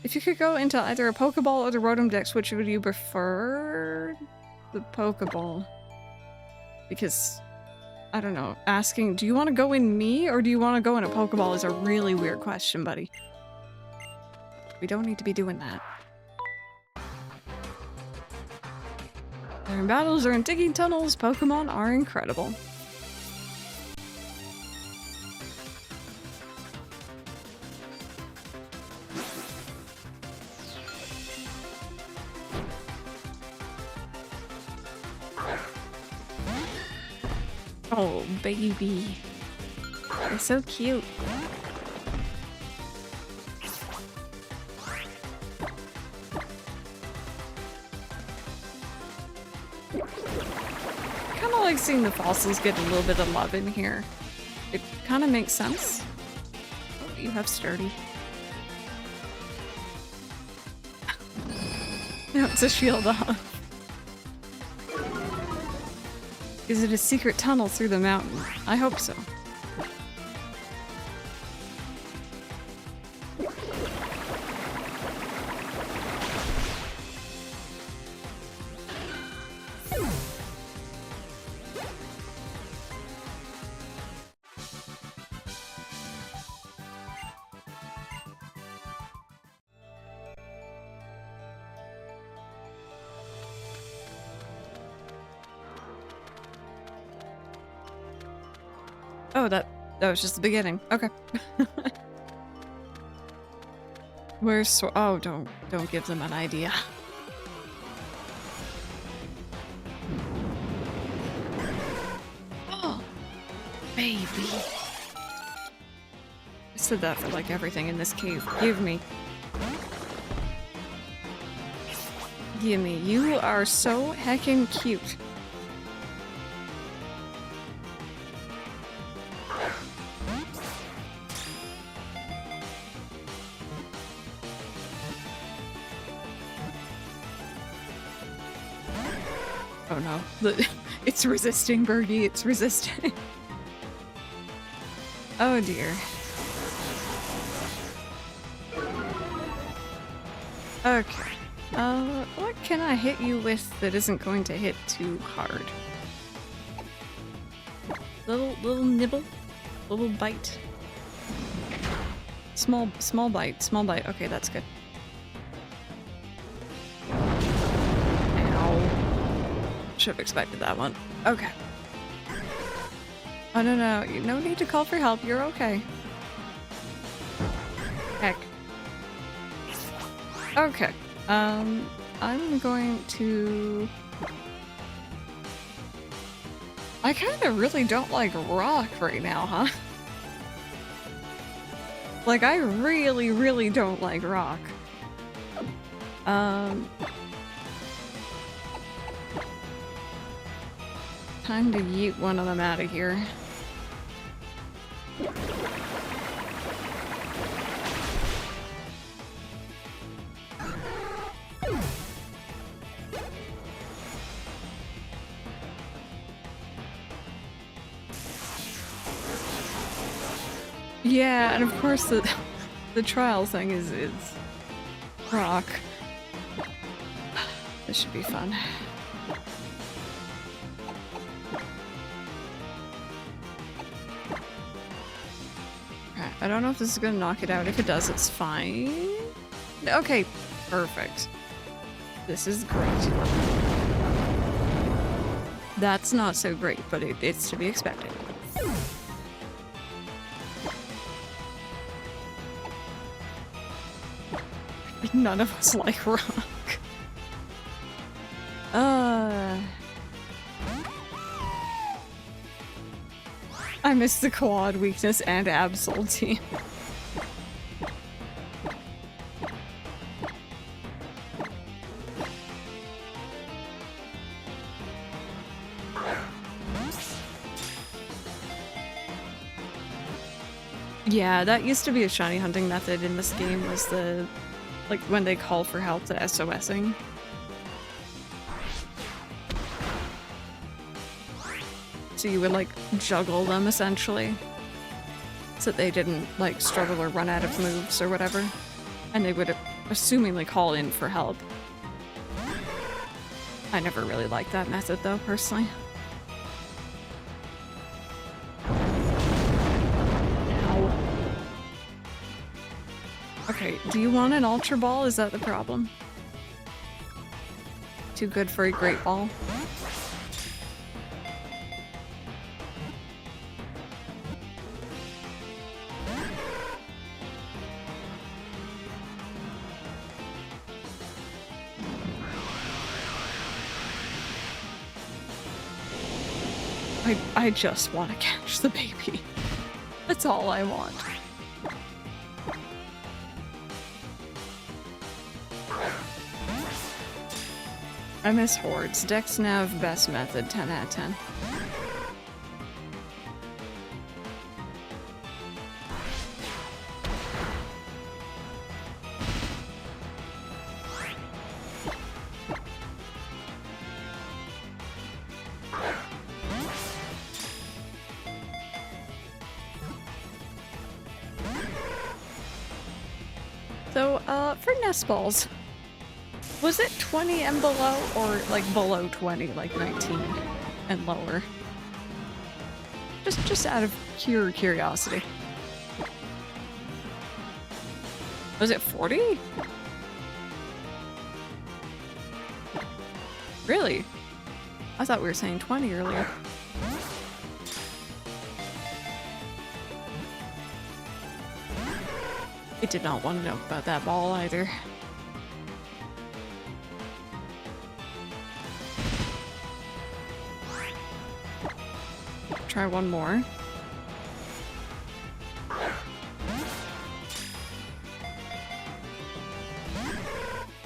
If you could go into either a Pokeball or the Rotom Dex, which would you prefer? The Pokeball. Because, I don't know, asking, do you want to go in me or do you want to go in a Pokeball is a really weird question, buddy. We don't need to be doing that. They're in battles or in digging tunnels, Pokemon are incredible. Oh, baby. They're so cute. Kind of like seeing the fossils get a little bit of love in here. It kind of makes sense. Oh, you have sturdy. No, it's a shield off. Is it a secret tunnel through the mountain? I hope so. Oh, that was just the beginning. Okay. Where's oh, don't give them an idea. Oh, baby. I said that for like everything in this cave. Give me. Give me. You are so heckin' cute. Oh no. It's resisting, Bergie. It's resisting. Oh dear. Okay. What can I hit you with that isn't going to hit too hard? Little nibble? Little bite? Small bite. Small bite. Okay, that's good. Should have expected that one. Okay. Oh no, no need to call for help. You're okay. Heck. Okay. I'm going to... I kind of really don't like rock right now, huh? Like, I really don't like rock. Time to yeet one of them out of here. Yeah, and of course the trial thing is rock. This should be fun. I don't know if this is gonna knock it out. If it does, it's fine. Okay, perfect. This is great. That's not so great, but it's to be expected. None of us like rock. I miss the quad, weakness, and absol team. Yeah, that used to be a shiny hunting method in this game, was the... like, when they call for help, the SOSing. So you would, like, juggle them, essentially. So that they didn't, like, struggle or run out of moves or whatever. And they would assumingly call in for help. I never really liked that method, though, personally. Ow. Okay, do you want an Ultra Ball? Is that the problem? Too good for a Great Ball? I just want to catch the baby. That's all I want. I miss hordes. Dex nav best method, 10 out of 10. So, for nest balls, was it 20 and below, or like below 20, like 19 and lower? Just out of pure curiosity. Was it 40? Really? I thought we were saying 20 earlier. I did not want to know about that ball either. Try one more.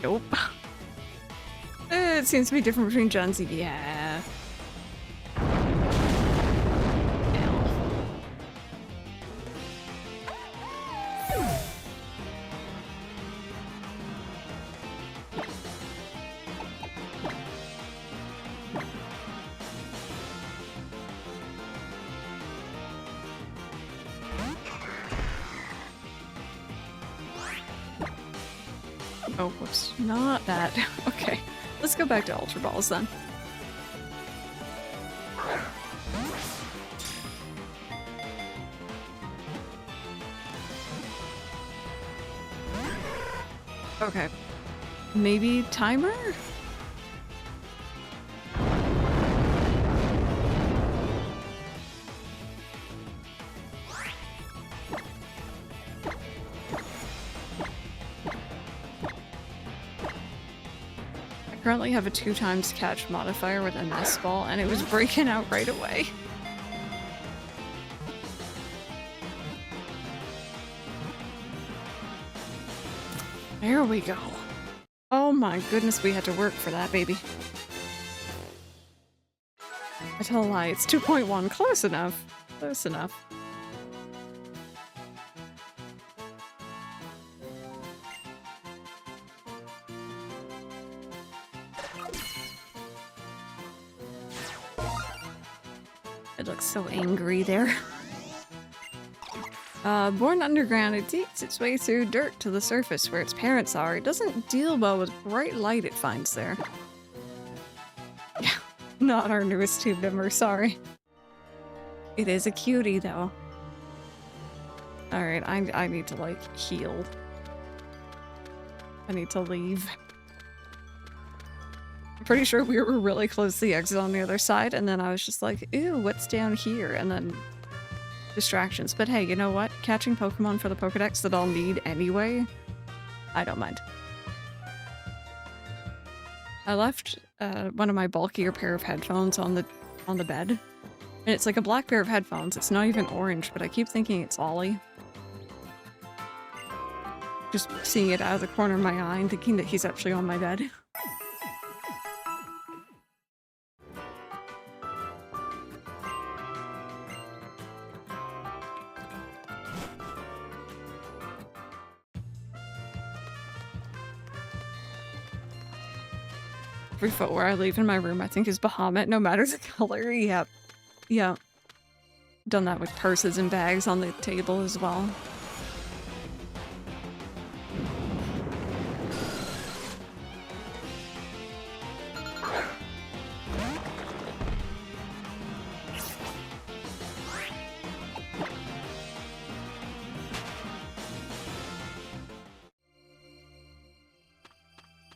Nope. It seems to be different between gens. Yeah. Oh, whoops. Not that. Okay. Let's go back to Ultra Balls then. Okay. Maybe timer? I currently have a 2x catch modifier with a nest ball, and it was breaking out right away. There we go. Oh my goodness, we had to work for that, baby. I tell a lie, it's 2.1. Close enough. Close enough. It looks so angry there. Born underground, it eats its way through dirt to the surface where its parents are. It doesn't deal well with bright light it finds there. Yeah, not our newest tube member, sorry. It is a cutie, though. Alright, I need to, like, heal. I need to leave. I'm pretty sure we were really close to the exit on the other side, and then I was just like, ew, what's down here? And then distractions. But hey, you know what? Catching Pokemon for the Pokedex that I'll need anyway, I don't mind. I left one of my bulkier pair of headphones on the bed. And it's like a black pair of headphones. It's not even orange, but I keep thinking it's Ollie. Just seeing it out of the corner of my eye and thinking that he's actually on my bed. Every footwear I leave in my room, I think, is Bahamut, no matter the color. Yep. Yeah. Done that with purses and bags on the table as well.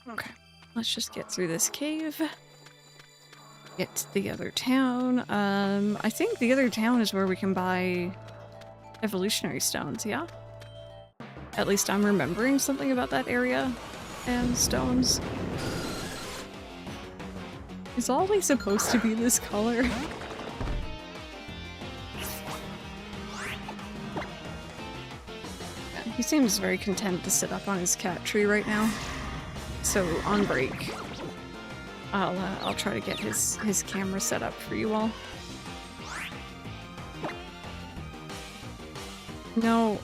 Okay. Let's just get through this cave. Get to the other town. I think the other town is where we can buy evolutionary stones, yeah? At least I'm remembering something about that area and stones. Is Ollie supposed to be this color? He seems very content to sit up on his cat tree right now. So on break, I'll try to get his camera set up for you all. No.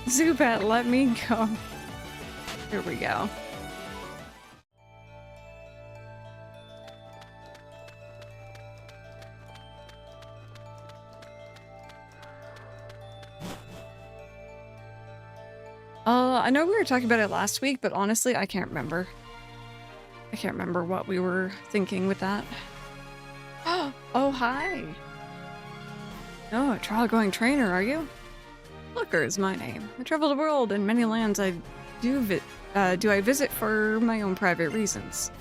Zubat, let me go. Here we go. I know we were talking about it last week, but honestly, I can't remember. I can't remember what we were thinking with that. Oh, hi. Oh, a trial-going trainer, are you? Looker is my name. I travel the world in many lands I do I visit for my own private reasons.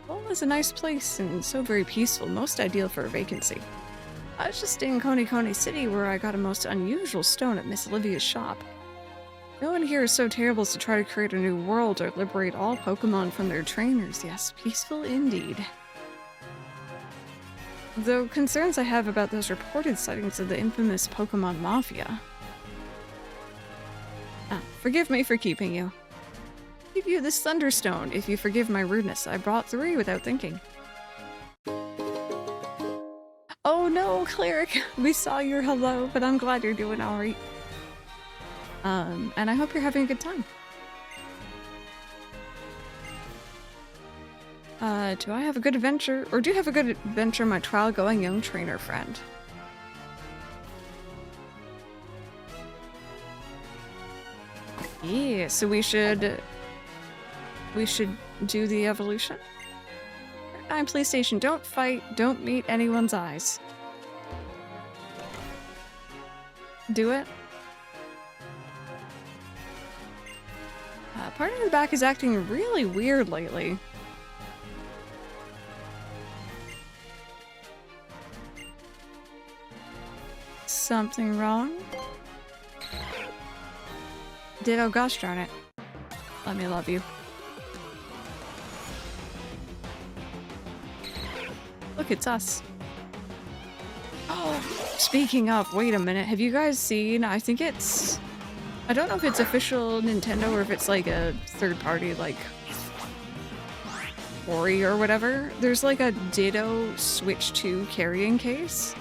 Well, it's a nice place and so very peaceful, most ideal for a vacancy. I was just in Coney City where I got a most unusual stone at Miss Olivia's shop. No one here is so terrible as to try to create a new world or liberate all Pokémon from their trainers. Yes, peaceful indeed. Though concerns I have about those reported sightings of the infamous Pokémon Mafia. Forgive me for keeping you. I'll give you this Thunderstone if you forgive my rudeness. I brought 3 without thinking. Oh no, Cleric! We saw your hello, but I'm glad you're doing alright. And I hope you're having a good time. Do I have a good adventure? Or do you have a good adventure, my trial-going young trainer friend? Yeah, so we should do the evolution. I'm PlayStation. Don't fight. Don't meet anyone's eyes. Do it. Part of the back is acting really weird lately. Something wrong? Ditto, gosh darn it. Let me love you. Look, it's us. Oh, speaking of, wait a minute. Have you guys seen, I think it's, I don't know if it's official Nintendo or if it's like a third party, like Ori or whatever. There's like a Ditto Switch 2 carrying case.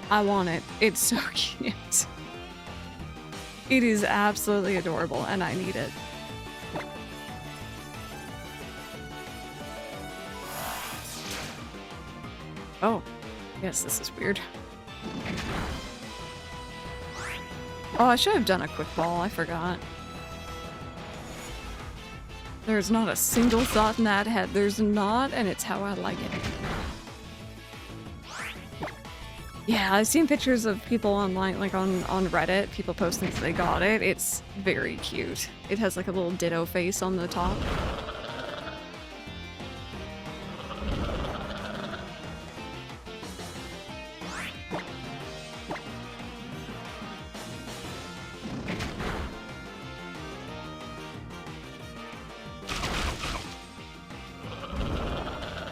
I want it. It's so cute. It is absolutely adorable and I need it. Oh, yes, this is weird. Oh, I should have done a quick ball. I forgot. There's not a single thought in that head. There's not, and it's how I like it. Yeah, I've seen pictures of people online, like on Reddit, people posting that they got it. It's very cute. It has like a little Ditto face on the top.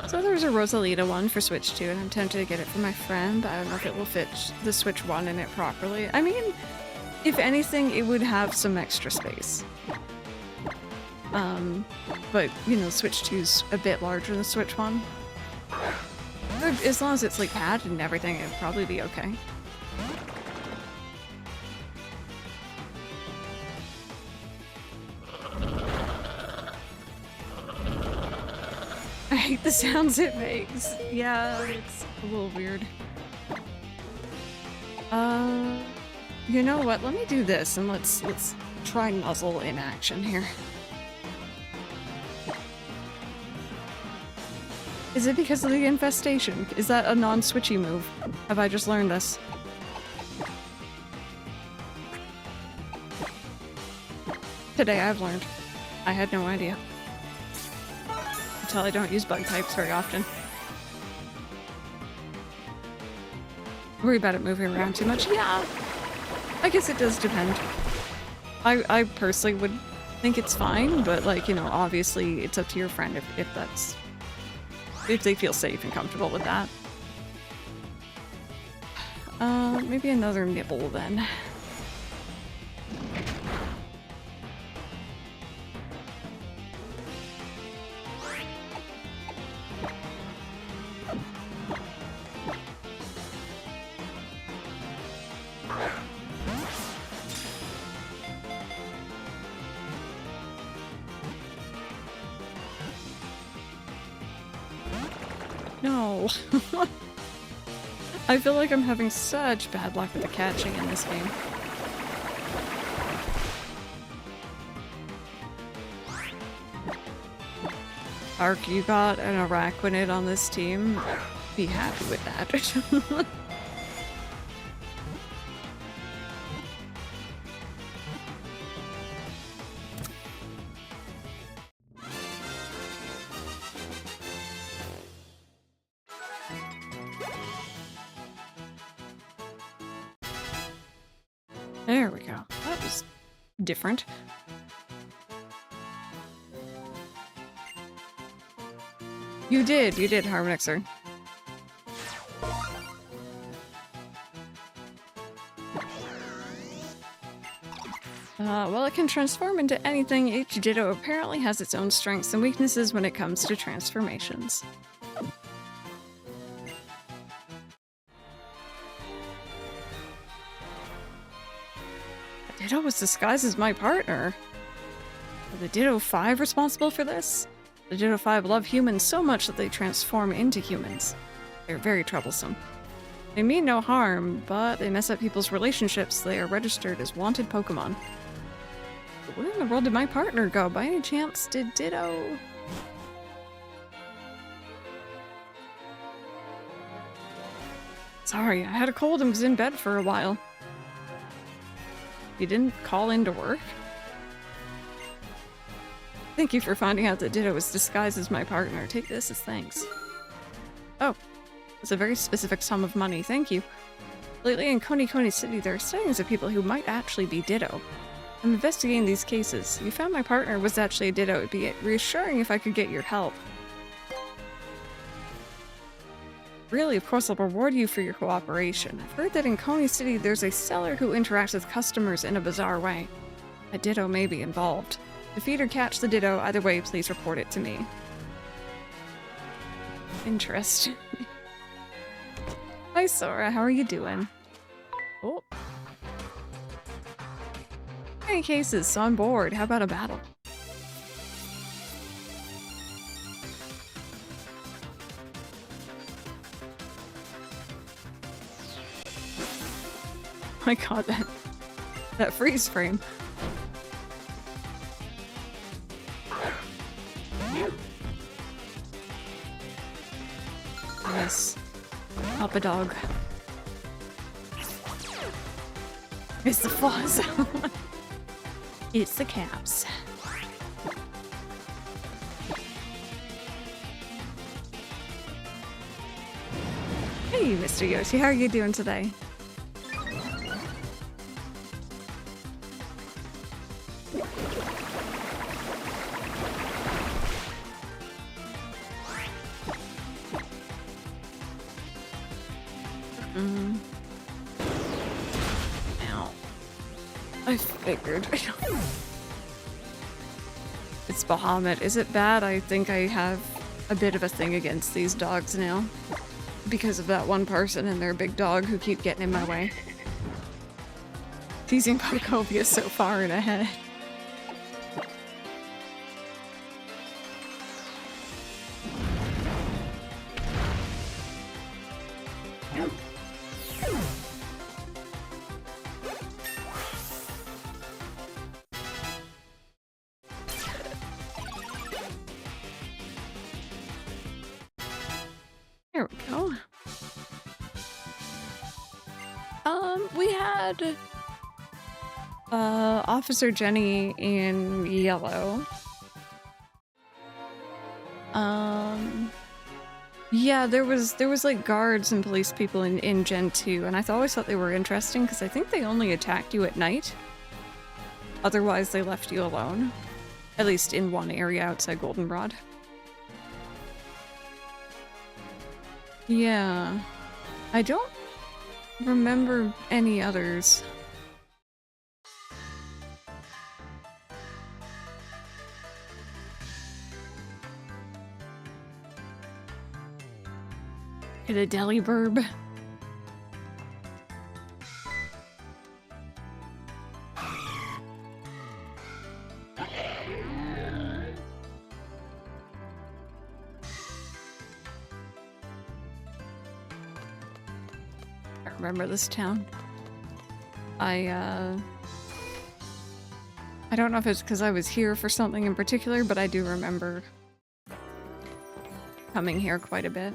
So there's a Rosalita one for Switch 2, and I'm tempted to get it for my friend, but I don't know if it will fit the Switch 1 in it properly. I mean, if anything, it would have some extra space. But, you know, Switch 2's a bit larger than Switch 1. As long as it's, like, padded and everything, it'd probably be okay. I hate the sounds it makes. Yeah, it's a little weird. You know what? Let me do this and let's try Nuzzle in action here. Is it because of the infestation? Is that a non-switchy move? Have I just learned this? Today I've learned. I had no idea. Until I don't use bug types very often. Worry about it moving around too much? Yeah. I guess it does depend. I personally would think it's fine, but like, you know, obviously it's up to your friend if they feel safe and comfortable with that. Maybe another nibble then. No. I feel like I'm having such bad luck with the catching in this game. Ark, you got an Araquanid on this team. Be happy with that. There we go. That was different. You did, Harmonixer. Well, it can transform into anything. Each Ditto apparently has its own strengths and weaknesses when it comes to transformations. Ditto was disguised as my partner. Are the Ditto 5 responsible for this? The Ditto 5 love humans so much that they transform into humans. They're very troublesome. They mean no harm, but they mess up people's relationships. They are registered as wanted Pokémon. But where in the world did my partner go? By any chance, did Ditto... Sorry, I had a cold and was in bed for a while. You didn't call in to work? Thank you for finding out that Ditto was disguised as my partner. Take this as thanks. Oh, it's a very specific sum of money. Thank you. Lately in Koni City, there are sightings of people who might actually be Ditto. I'm investigating these cases. You found my partner was actually a Ditto. It'd be reassuring if I could get your help. Really, of course, I'll reward you for your cooperation. I've heard that in Koni City, there's a seller who interacts with customers in a bizarre way. A Ditto may be involved. Defeat or catch the Ditto, either way, please report it to me. Interesting. Hi, Sora, how are you doing? Oh. Any cases, so I'm bored. How about a battle? My god, that freeze frame. Yes. Up a dog. It's the fuzz. It's the caps. Hey, Mr. Yoshi, how are you doing today? Ow. I figured. It's Bahamut. Is it bad? I think I have a bit of a thing against these dogs now. Because of that one person and their big dog who keep getting in my way. Teasing Pokovia so far and ahead. There we go. We had Officer Jenny in yellow. Yeah, there was like guards and police people in Gen 2, and I always thought they were interesting because I think they only attacked you at night. Otherwise, they left you alone. At least in one area outside Goldenrod. Yeah. I don't remember any others. Get a deli burb. remember this town. I don't know if it's because I was here for something in particular, but I do remember coming here quite a bit.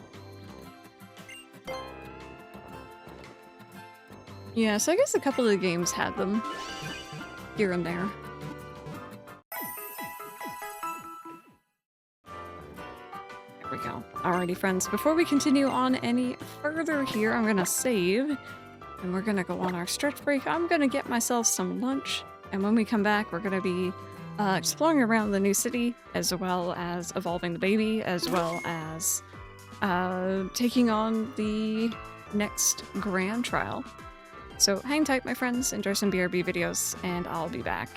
Yeah, so I guess a couple of the games had them here and there. There we go. Alrighty, friends, before we continue on any further here, I'm gonna save, and we're gonna go on our stretch break. I'm gonna get myself some lunch, and when we come back, we're gonna be exploring around the new city, as well as evolving the baby, as well as taking on the next grand trial. So hang tight, my friends, enjoy some BRB videos, and I'll be back.